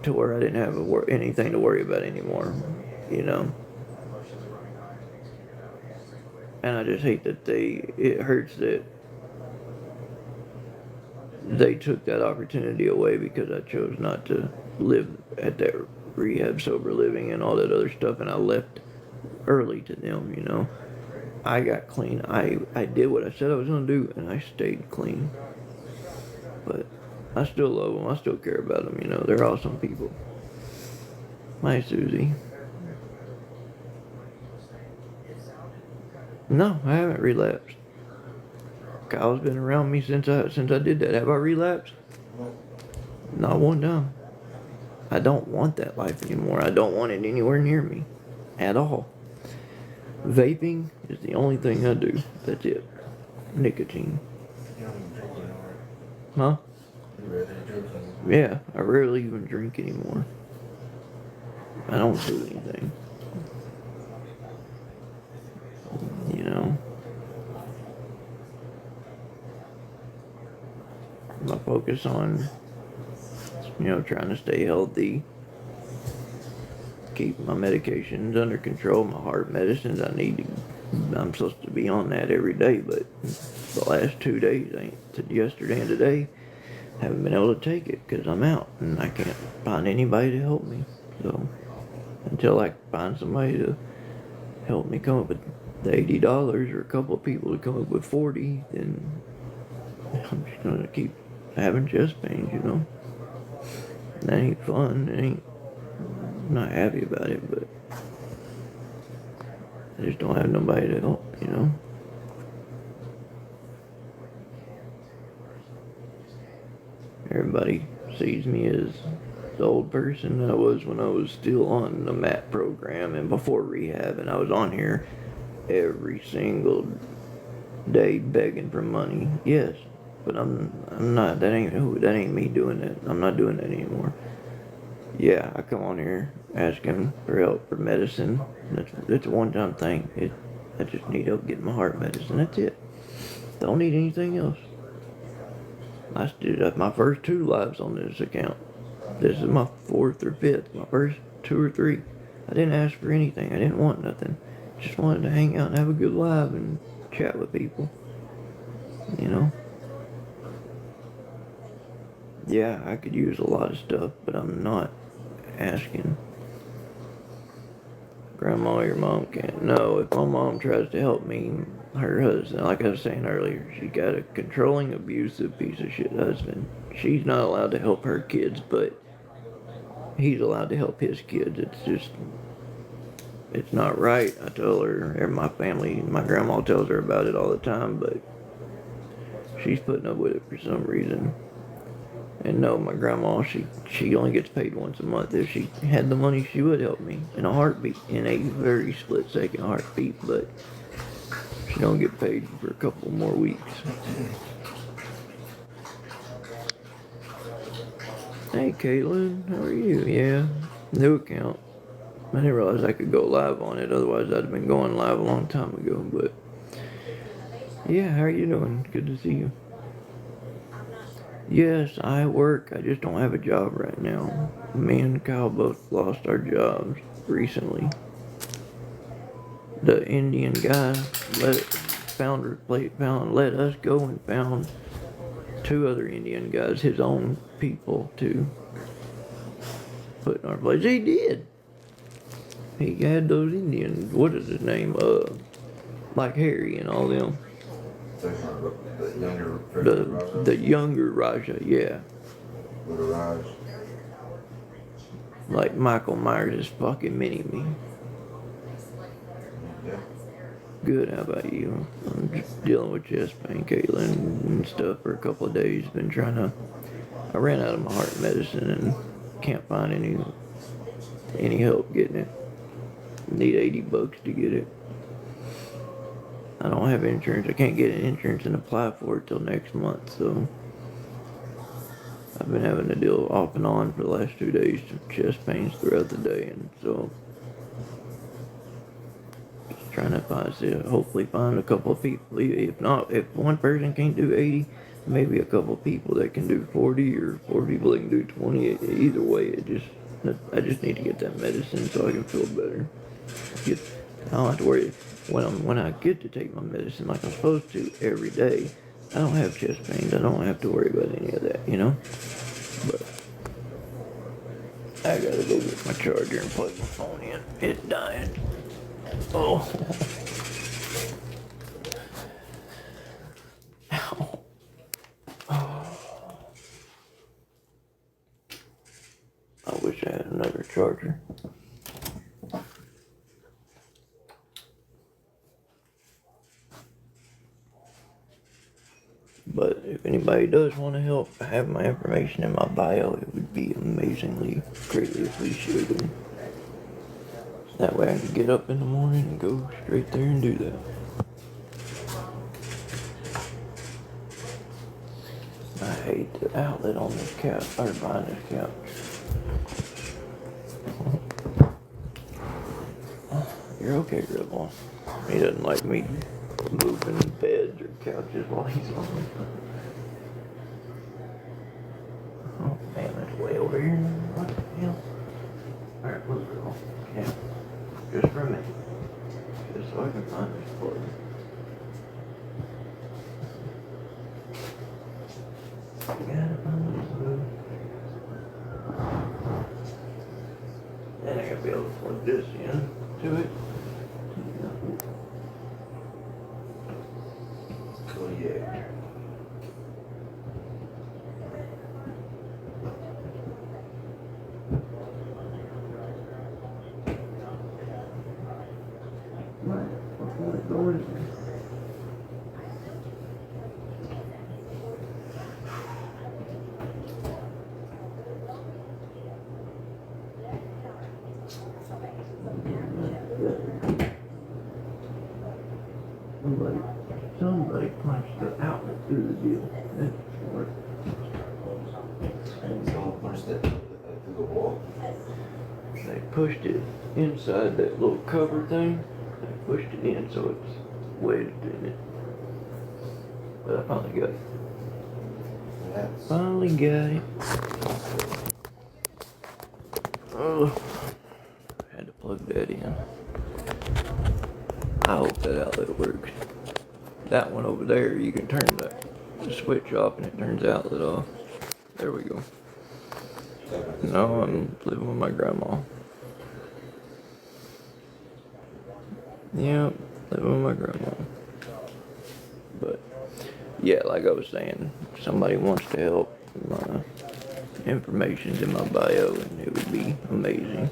to where I didn't have anything to worry about anymore, you know. And I just hate that it hurts that they took that opportunity away because I chose not to live at that rehab, sober living, and all that other stuff, and I left early to them, you know. I got clean. I did what I said I was going to do, and I stayed clean. But I still love them. I still care about them, you know. They're awesome people. Hi, Susie. No, I haven't relapsed. Kyle's been around me since I did that. Have I relapsed? Not one time. I don't want that life anymore. I don't want it anywhere near me. At all. Vaping is the only thing I do. That's it. Nicotine. You don't even drink anymore. Huh? You rather drink anymore. Yeah, I rarely even drink anymore. I don't do anything. You know. I focus on, you know, trying to stay healthy, keep my medications under control, my heart medicines. I'm supposed to be on that every day, but the last 2 days, yesterday and today, haven't been able to take it because I'm out and I can't find anybody to help me. So until I find somebody to help me come up with the $80 or a couple of people to come up with 40, then I'm just gonna keep having chest pains, you know. That ain't fun. I'm not happy about it, but I just don't have nobody to help, you know. Everybody sees me as the old person I was when I was still on the MAP program and before rehab, and I was on here every single day begging for money. Yes, but I'm not. That ain't me doing that. I'm not doing that anymore. Yeah, I come on here asking for help for medicine. That's a one-time thing. I just need help getting my heart medicine. That's it. Don't need anything else. I did my first 2 lives on this account. This is my 4th or 5th. My first 2 or 3. I didn't ask for anything. I didn't want nothing. Just wanted to hang out and have a good life and chat with people. You know? Yeah, I could use a lot of stuff, but I'm not asking. Grandma, your mom can't. No, if my mom tries to help me, her husband, like I was saying earlier, she got a controlling, abusive piece of shit husband. She's not allowed to help her kids, but he's allowed to help his kids. It's not right. I tell her, and my family, my grandma tells her about it all the time, but she's putting up with it for some reason. And no, my grandma, she only gets paid once a month. If she had the money, she would help me in a heartbeat, in a very split-second heartbeat, but she don't get paid for a couple more weeks. Hey, Caitlin, how are you? Yeah, new account. I didn't realize I could go live on it, otherwise I'd have been going live a long time ago, but Yeah, how are you doing? Good to see you. Yes, I work. I just don't have a job right now. Me and Kyle both lost our jobs recently. The Indian guy let us go and found two other Indian guys, his own people, to put in our place. He did. He had those Indians. What is his name? Like Harry and all them. The younger The younger Raja, yeah. with the Raj. Like Michael Myers is fucking mini me. Yeah. Good, how about you? I'm just dealing with chest pain, Caitlin, and stuff for a couple of days. I ran out of my heart medicine and can't find any help getting it. Need $80 to get it. I don't have insurance. I can't get insurance and apply for it till next month, so I've been having to deal off and on for the last 2 days with chest pains throughout the day, and so just trying to hopefully find a couple of people. If not, if one person can't do 80, maybe a couple of people that can do 40, or 4 people that can do 20. Either way, I just need to get that medicine so I can feel better. I don't have to worry when I get to take my medicine like I'm supposed to every day. I don't have chest pains. I don't have to worry about any of that, you know. But I gotta go get my charger and plug my phone in. It's dying. Oh. Ow. Oh. I wish I had another charger. But if anybody does want to help, I have my information in my bio. It would be amazingly, greatly appreciated. That way I can get up in the morning and go straight there and do that. I hate the outlet on this couch, or behind this couch. You're okay, Rebel. He doesn't like me moving beds or couches while he's on them. Oh man, that's way over here. What the hell? Alright, we'll go. Yeah. Just for a minute. Just so I can find this plug. Gotta find this plug. Then I gotta be able to plug this in to it. Kodiak. Somebody punched the outlet through the deal. That's smart. Someone punched that through the wall. They pushed it inside that little cover thing. They pushed it in so it's wedged in it. But I finally got it. Yes. Finally got it. Oh, had to plug that in. I hope that outlet works. That one over there, you can turn the switch off and it turns the outlet off. There we go. No, I'm living with my grandma. Yep, living with my grandma. But, yeah, like I was saying, if somebody wants to help, my information's in my bio and it would be amazing.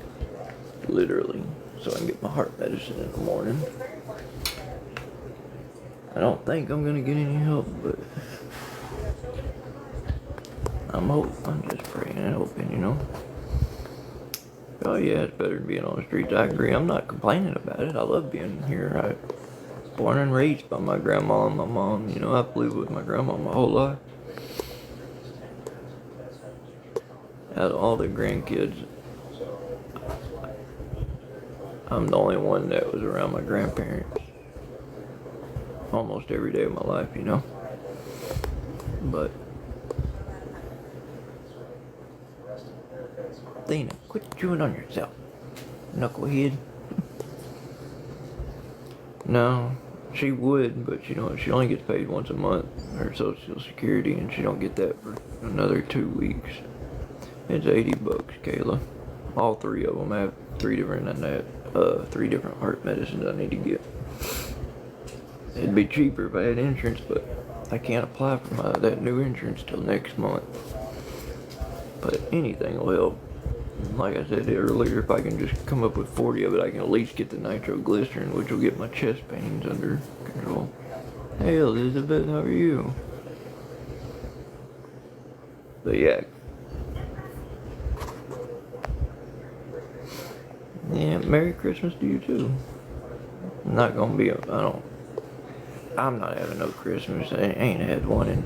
Literally. So I can get my heart medicine in the morning. I don't think I'm gonna get any help, but I'm just praying and hoping, you know. Oh yeah, it's better than being on the streets. I agree. I'm not complaining about it. I love being here. I was born and raised by my grandma and my mom. You know, I've lived with my grandma my whole life. Out of all the grandkids, I'm the only one that was around my grandparents. almost every day of my life, you know. But Dana, quit chewing on yourself, knucklehead. No, she would, but you know she only gets paid once a month, her Social Security, and she don't get that for another 2 weeks. It's $80, Kayla. All three of them. I have three different heart medicines I need to get. It'd be cheaper if I had insurance, but I can't apply for that new insurance till next month. But anything will help. Like I said earlier, if I can just come up with 40 of it, I can at least get the nitroglycerin, which will get my chest pains under control. Hey Elizabeth, how are you? But yeah. Yeah, Merry Christmas to you too. I'm not gonna be, I'm not having no Christmas. I ain't had one in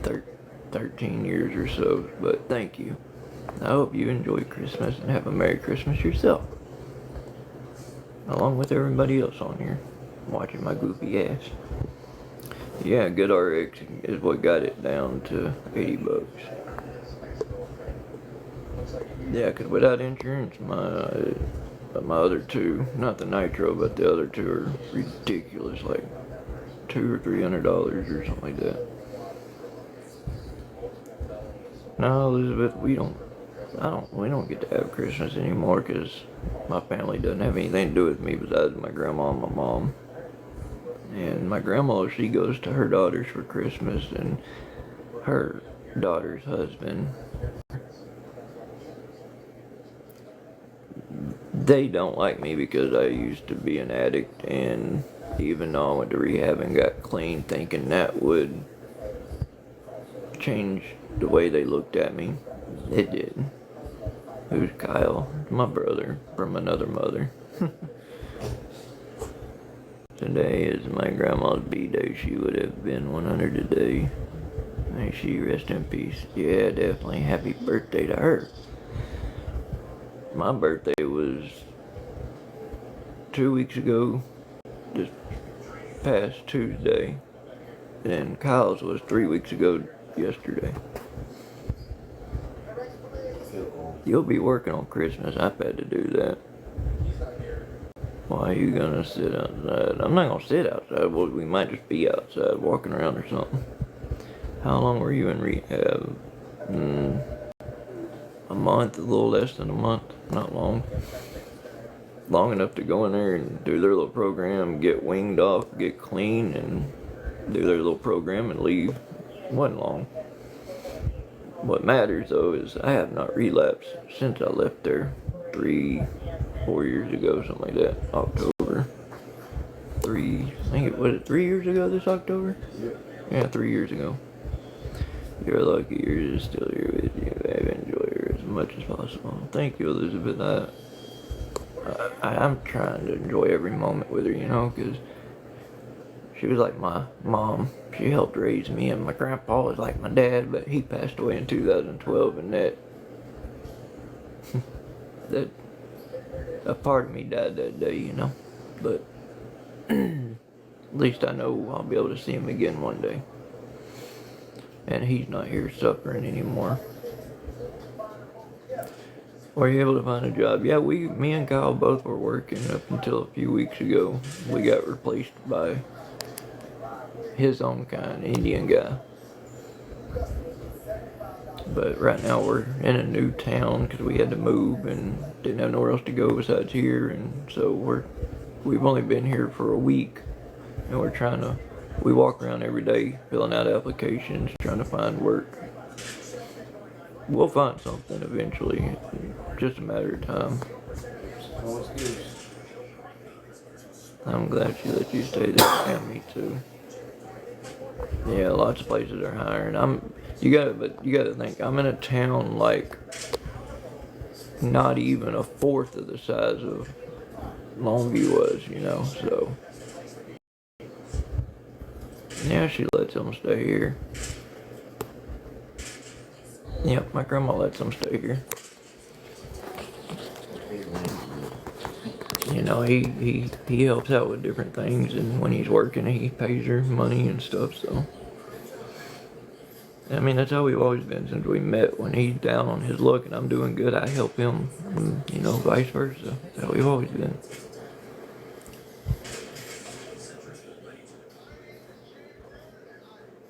13 years or so, but thank you. I hope you enjoy Christmas and have a Merry Christmas yourself. Along with everybody else on here, watching my goofy ass. Yeah, GoodRx is what got it down to $80. Yeah, cause without insurance, my other two, not the nitro, but the other two are ridiculous, like $200 or $300 or something like that. No, Elizabeth, we don't get to have Christmas anymore because my family doesn't have anything to do with me besides my grandma and my mom. And my grandma, she goes to her daughters for Christmas, and her daughter's husband, they don't like me because I used to be an addict, and even though I went to rehab and got clean, thinking that would change the way they looked at me, it didn't. Who's Kyle? My brother from another mother. Today is my grandma's B-day. She would have been 100 today. May she rest in peace. Yeah, definitely. Happy birthday to her. My birthday was 2 weeks ago, this past Tuesday. And Kyle's was 3 weeks ago yesterday. You'll be working on Christmas. I've had to do that. Why are you gonna sit outside? I'm not gonna sit outside. Well, we might just be outside walking around or something. How long were you in rehab? A month, a little less than a month. Not long. Long enough to go in there and do their little program, get winged off, get clean, and do their little program and leave. Wasn't long. What matters though is I have not relapsed since I left there 3-4 years ago, something like that. October. I think it was 3 years ago this October? Yeah, 3 years ago. You're lucky you're just still here with you, babe. Enjoy her as much as possible. Thank you, Elizabeth. I'm trying to enjoy every moment with her, you know, because she was like my mom. She helped raise me, and my grandpa was like my dad, but he passed away in 2012, and that a part of me died that day, you know. But at least I know I'll be able to see him again one day. And he's not here suffering anymore. Were you able to find a job? Yeah, me and Kyle both were working up until a few weeks ago. We got replaced by his own kind, Indian guy. But right now we're in a new town because we had to move and didn't have nowhere else to go besides here, and so we've only been here for a week, and we walk around every day filling out applications, trying to find work. We'll find something eventually, it's just a matter of time. I'm glad she let you stay there. Yeah, me too. Yeah, lots of places are hiring. You gotta think, I'm in a town like not even a fourth of the size of Longview was, you know, so yeah, she lets them stay here. Yep, my grandma lets them stay here. Yeah, he helps out with different things, and when he's working, he pays her money and stuff. So, I mean, that's how we've always been since we met. When he's down on his luck and I'm doing good, I help him, and vice versa. That's how we've always been.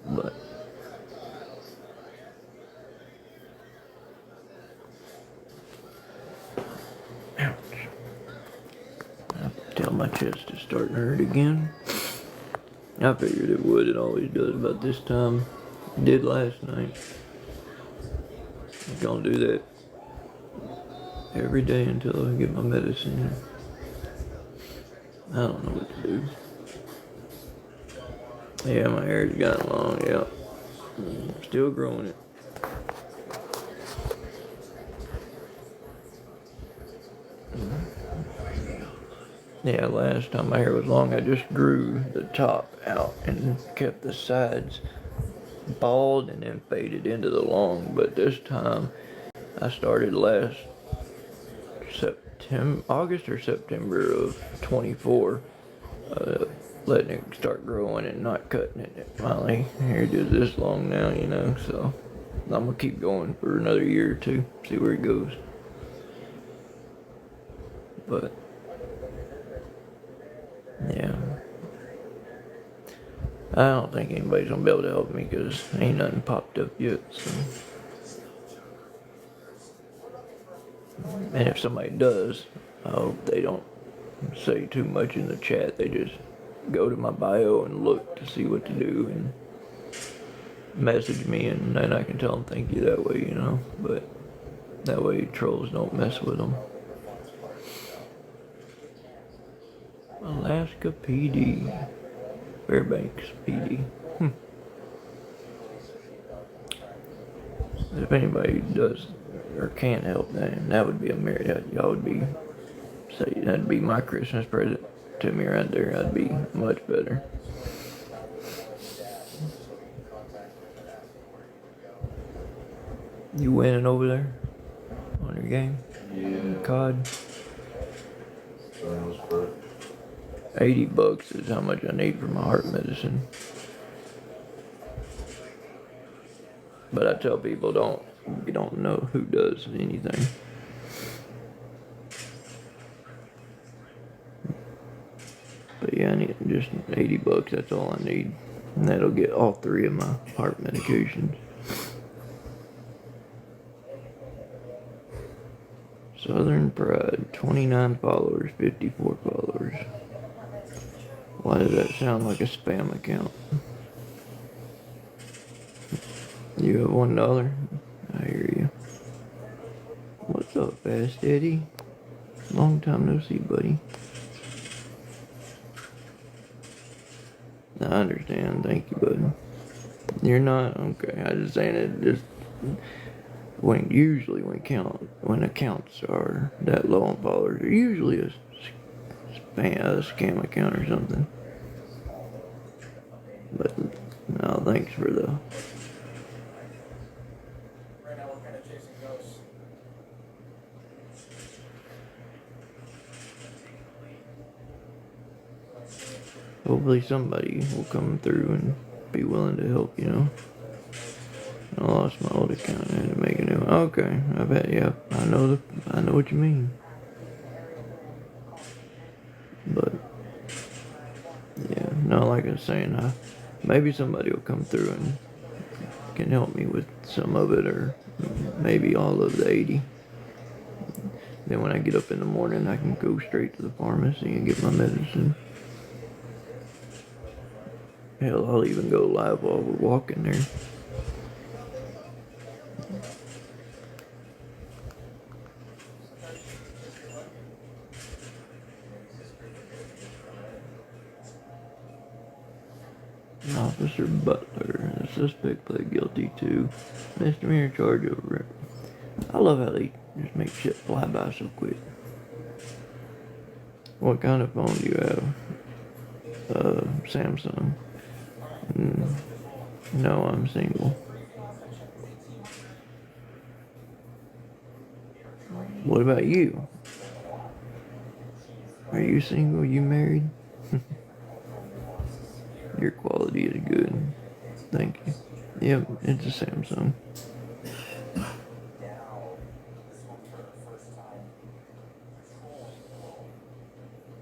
But ouch. I tell my chest is starting to hurt again. I figured it would. It always does about this time. It did last night. I'm gonna do that every day until I get my medicine. I don't know what to do. Yeah, my hair's gotten long, yeah. Still growing it. Yeah, last time my hair was long, I just grew the top out and kept the sides bald and then faded into the long. But this time, I started last August or September of 24, letting it start growing and not cutting it. Finally, hair is this long now, so I'm gonna keep going for another year or two, see where it goes. But yeah, I don't think anybody's gonna be able to help me because ain't nothing popped up yet. So. And if somebody does, I hope they don't say too much in the chat. They just go to my bio and look to see what to do and message me, and then I can tell them thank you that way, But that way trolls don't mess with them. Alaska PD. Fairbanks PD. If anybody does or can help, then that would be y'all would be, say, that'd be my Christmas present to me right there. That'd be much better. You winning over there on your game? Yeah. COD? 80 bucks is how much I need for my heart medicine. But I tell people you don't know who does anything. But yeah, I need just 80 bucks, that's all I need. And that'll get all 3 of my heart medications. Southern Pride, 29 followers, 54 followers. Why does that sound like a spam account? You have $1? I hear you. What's up, Fast Eddie? Long time no see, buddy. I understand. Thank you, buddy. You're not? Okay. I was just saying it just when accounts are that low on followers, they're usually a scam account or something. But no, thanks for the. Right now we're kind of chasing ghosts. Hopefully somebody will come through and be willing to help, I lost my old account. I had to make a new one. Okay, I bet. Yeah, I know what you mean. But yeah, no, like I was saying, maybe somebody will come through and can help me with some of it, or maybe all of the 80. Then when I get up in the morning, I can go straight to the pharmacy and get my medicine. Hell, I'll even go live while we're walking there. Officer Butler, the suspect pled guilty to misdemeanor charge over it. I love how they just make shit fly by so quick. What kind of phone do you have? Samsung. No, I'm single. What about you? Are you single? You married? Your quality is good. Thank you. Yep, it's a Samsung.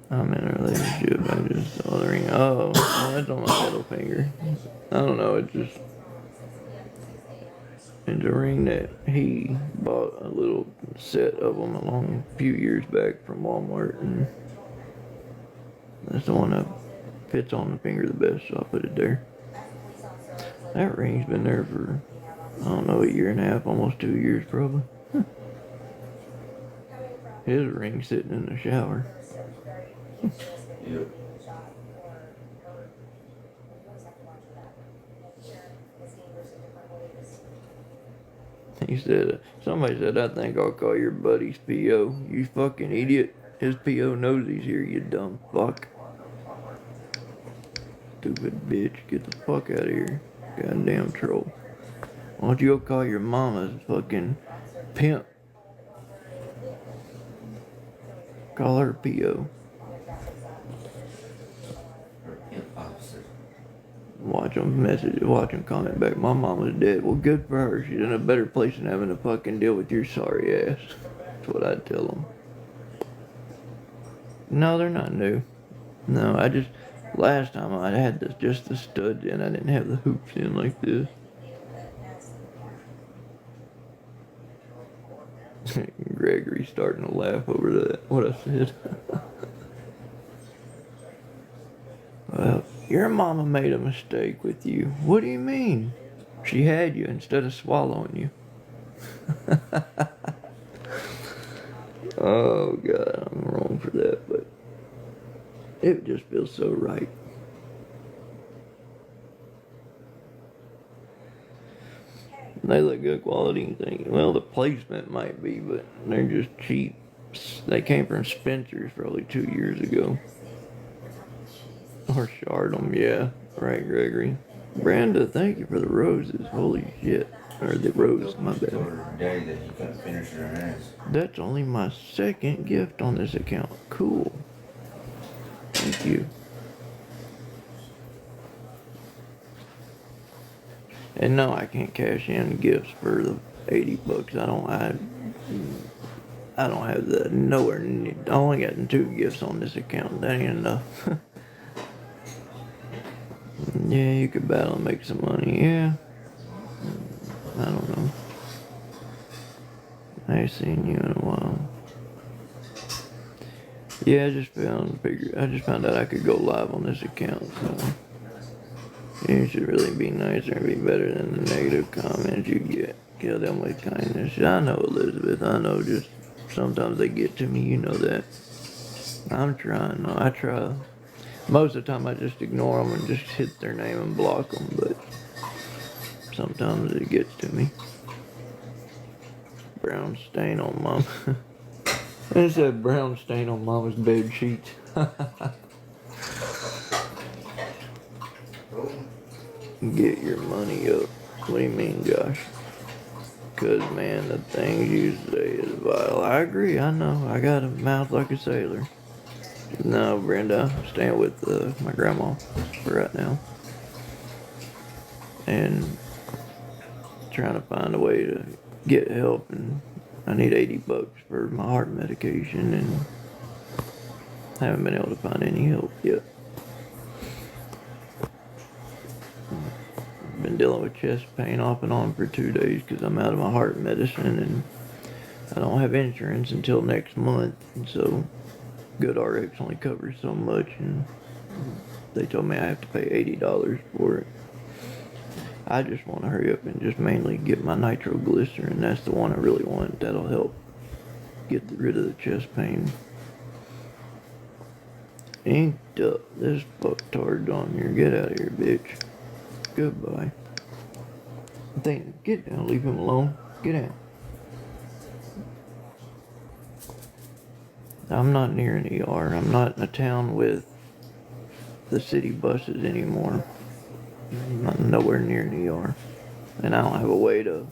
I'm in a relationship. I just saw the ring. Oh, well, that's on my middle finger. I don't know. It's just. It's a ring that he bought a little set of them a few years back from Walmart, and that's the one that fits on the finger the best, so I put it there. That ring's been there for, I don't know, a year and a half, almost 2 years probably. His ring's sitting in the shower. Yep. He said, somebody said, I think I'll call your buddy's PO. You fucking idiot. His PO knows he's here, you dumb fuck. Stupid bitch. Get the fuck out of here. Goddamn troll. Why don't you go call your mama's fucking pimp? Call her PO. Officer. Watch them message, watch them comment back. My mama's dead. Well, good for her. She's in a better place than having to fucking deal with your sorry ass. That's what I'd tell them. No, they're not new. No, last time I had just the studs in. I didn't have the hoops in like this. Gregory's starting to laugh over that, what I said. Well, your mama made a mistake with you. What do you mean? She had you instead of swallowing you. Oh, God, I'm wrong for that, but it just feels so right. They look good quality and things. Well, the placement might be, but they're just cheap. They came from Spencer's probably 2 years ago. Or Shardom, yeah. Right, Gregory. Brenda, thank you for the roses. Holy shit. Or the rose, my bad. Told her daddy that he couldn't finish her ass. That's only my second gift on this account. Cool. Thank you. And no, I can't cash in gifts for the $80. I don't have the nowhere near. I only got 2 gifts on this account. That ain't enough. Yeah, you could battle and make some money. Yeah. I don't know. I ain't seen you in a while. Yeah, I just found out I could go live on this account, so it should really be nicer and be better than the negative comments you get. Kill them with kindness. I know, Elizabeth. I know, just sometimes they get to me. You know that. I'm trying. No, I try. Most of the time I just ignore them and just hit their name and block them, but sometimes it gets to me. Brown stain on mom. It said brown stain on mama's bed sheets. Get your money up. What do you mean, Josh? Cause man, the things you say is vile. I agree, I know. I got a mouth like a sailor. No, Brenda, I'm staying with my grandma for right now. And trying to find a way to get help, and I need $80 for my heart medication, and haven't been able to find any help yet. Been dealing with chest pain off and on for 2 days because I'm out of my heart medicine, and I don't have insurance until next month, and so GoodRx only covers so much, and they told me I have to pay $80 for it. I just want to hurry up and just mainly get my nitroglycerin. That's the one I really want. That'll help get rid of the chest pain. Inked up. This fucktard's on here. Get out of here, bitch. Goodbye. Get down. Leave him alone. Get out. I'm not near an ER. I'm not in a town with the city buses anymore. I'm not nowhere near an ER. And I don't have a way to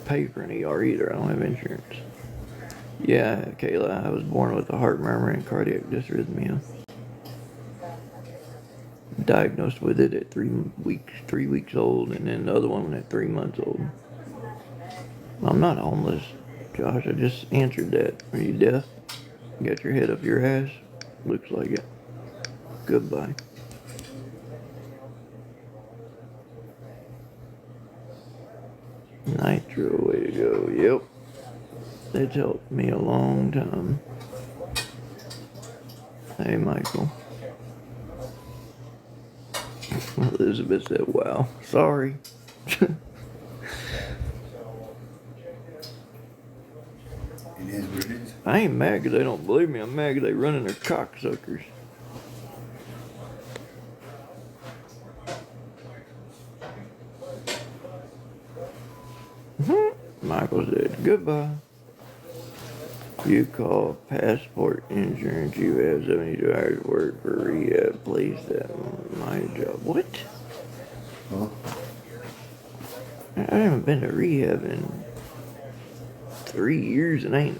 pay for an ER either. I don't have insurance. Yeah, Kayla, I was born with a heart murmur and cardiac dysrhythmia. Diagnosed with it at 3 weeks old, and then the other one at 3 months old. I'm not homeless, Josh. I just answered that. Are you deaf? You got your head up your ass? Looks like it. Goodbye. Nitro, way to go. Yep. It's helped me a long time. Hey, Michael. Elizabeth said, wow. Sorry. It is what it is. I ain't mad because they don't believe me. I'm mad because they running their cocksuckers. Michael said, goodbye. You call passport insurance. You have 72 hours work for rehab. Please, that my job. What? Huh? I haven't been to rehab in 3 years and I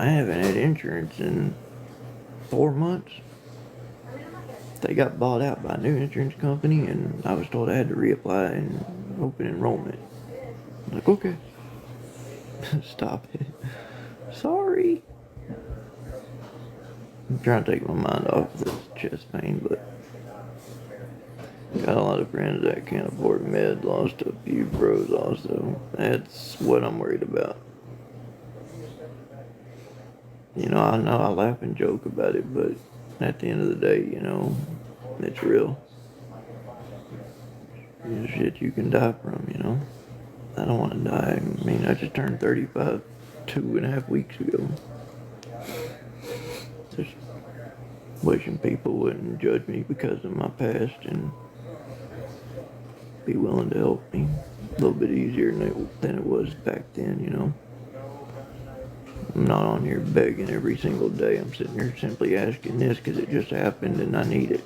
haven't had insurance in 4 months. They got bought out by a new insurance company and I was told I had to reapply in open enrollment. I'm like, okay. Stop it. Sorry. I'm trying to take my mind off this chest pain, but got a lot of friends that can't afford med. Lost a few bros also. That's what I'm worried about. You know I laugh and joke about it, but at the end of the day, it's real. It's shit you can die from. I don't want to die. I mean, I just turned 35 2.5 weeks ago. Just wishing people wouldn't judge me because of my past and be willing to help me a little bit easier than it was back then. I'm not on here begging every single day. I'm sitting here simply asking this because it just happened and I need it.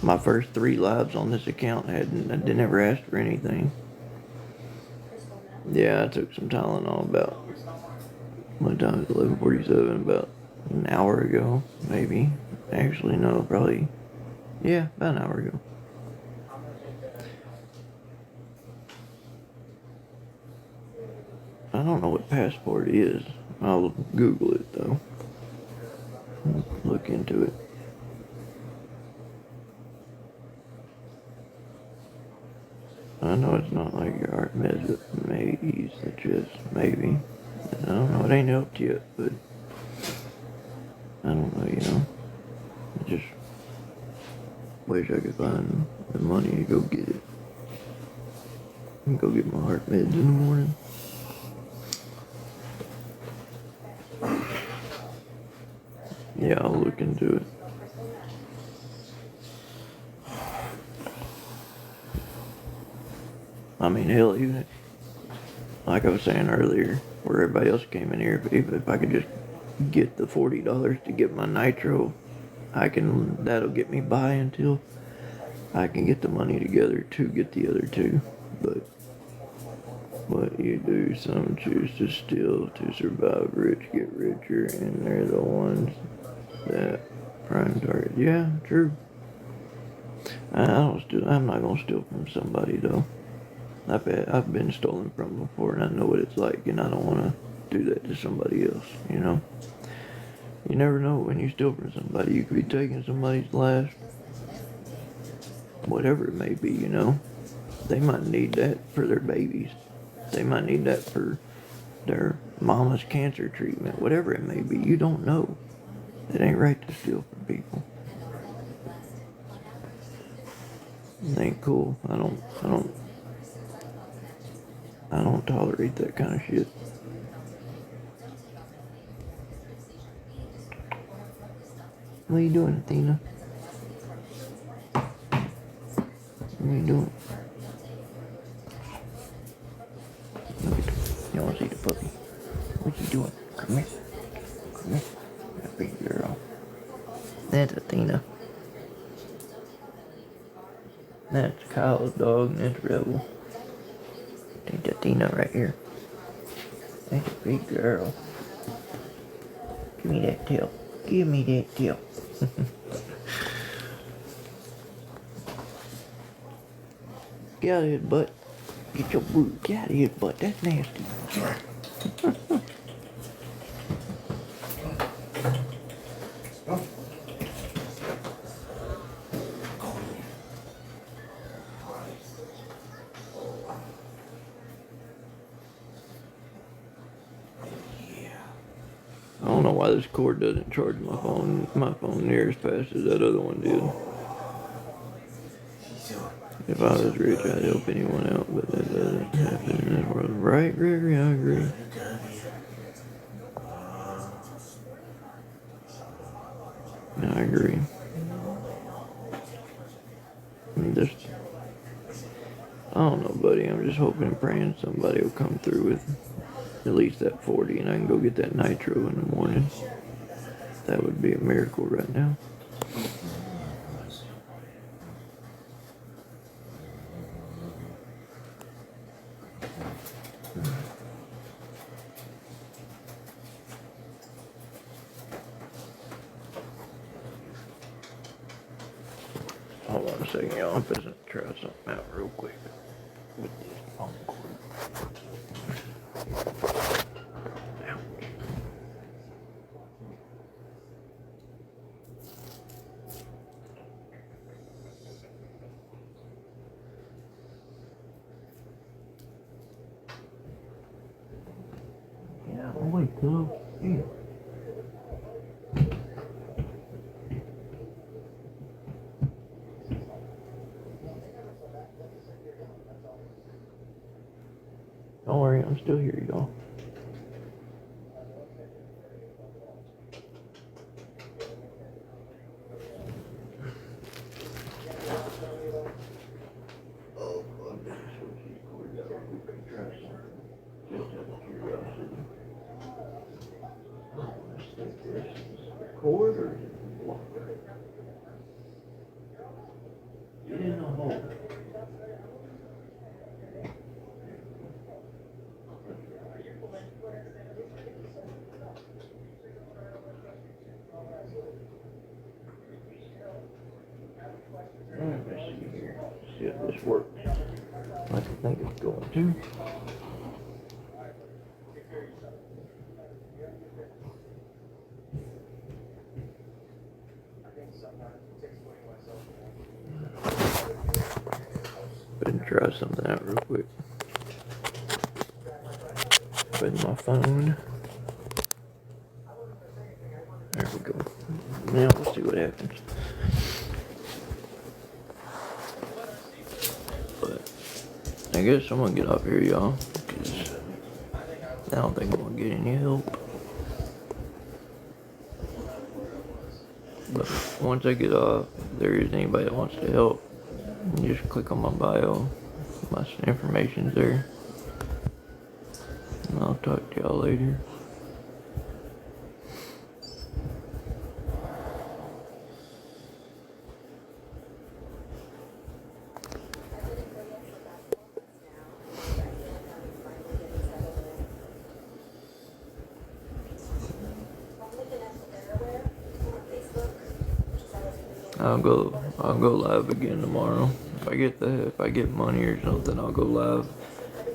My first 3 lives on this account I never asked for anything. Yeah, I took some Tylenol about, what time is it, 11:47, about an hour ago, maybe. Actually, no, probably, yeah, about an hour ago. I don't know what passport is. I'll Google it, though. Look into it. I know it's not like your art meds, but maybe the just maybe. I don't know, it ain't helped yet, but I don't know. I just wish I could find the money to go get it. And go get my heart meds in the morning. Yeah, I'll look into it. I mean, hell, even like I was saying earlier, where everybody else came in here, if I could just get the $40 to get my nitro, that'll get me by until I can get the money together to get the other 2. But what you do, some choose to steal to survive. Rich get richer, and they're the ones that prime target. Yeah, true. I'm not gonna steal from somebody though. I've been stolen from before, and I know what it's like, and I don't want to do that to somebody else. You never know when you steal from somebody. You could be taking somebody's last, whatever it may be. They might need that for their babies. They might need that for their mama's cancer treatment, whatever it may be. You don't know. It ain't right to steal from people. It ain't cool. I don't tolerate that kind of shit. What are you doing, Athena? What are you doing? Look at you want to see the puppy? What you doing? Come here. Come here. That big girl. That's Athena. That's Kyle's dog and that's Rebel. That's Athena right here. That's a big girl. Give me that tail. Give me that tail. Get out of here, butt. Get your boot. Get out of here, butt. That's nasty. I don't know why this cord doesn't charge my phone near as fast as that other one did. If I was rich, I'd help anyone out, but that doesn't happen in this world. Right, Gregory? I agree. I agree. I don't know, buddy. I'm just hoping and praying somebody will come through with at least that 40 and I can go get that nitro in the morning. That would be a miracle right now. Hold on a second, y'all. I'm just gonna try something out real quick with this phone cord. Yeah, wait, pillow. Yeah. Don't worry, I'm still here, y'all. Cord or block? Get in the hole. Let's see here. See if this works. Like I think it's going to. Go ahead and try something out real quick. With my phone. There we go. Now we'll see what happens. But I guess I'm gonna get off here, y'all, because I don't think I'm gonna get any help. But once I get off, if there is anybody that wants to help, just click on my bio. My information's there. And I'll talk to y'all later. I'll go live again tomorrow. If I get money or something, I'll go live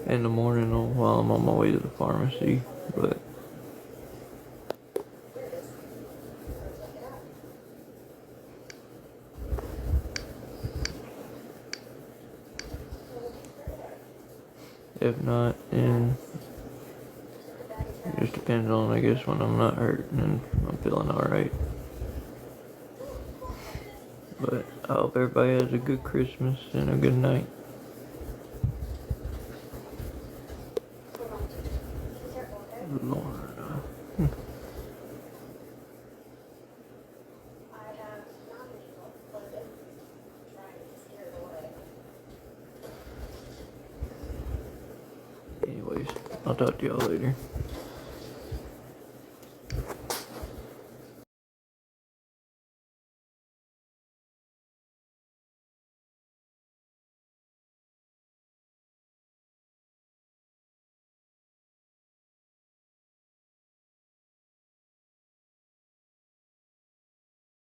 in the morning while I'm on my way to the pharmacy. But if not, then it just depends on, I guess, when I'm not hurt and I'm feeling alright. But I hope everybody has a good Christmas and a good night. Lord. Anyways, I'll talk to y'all later.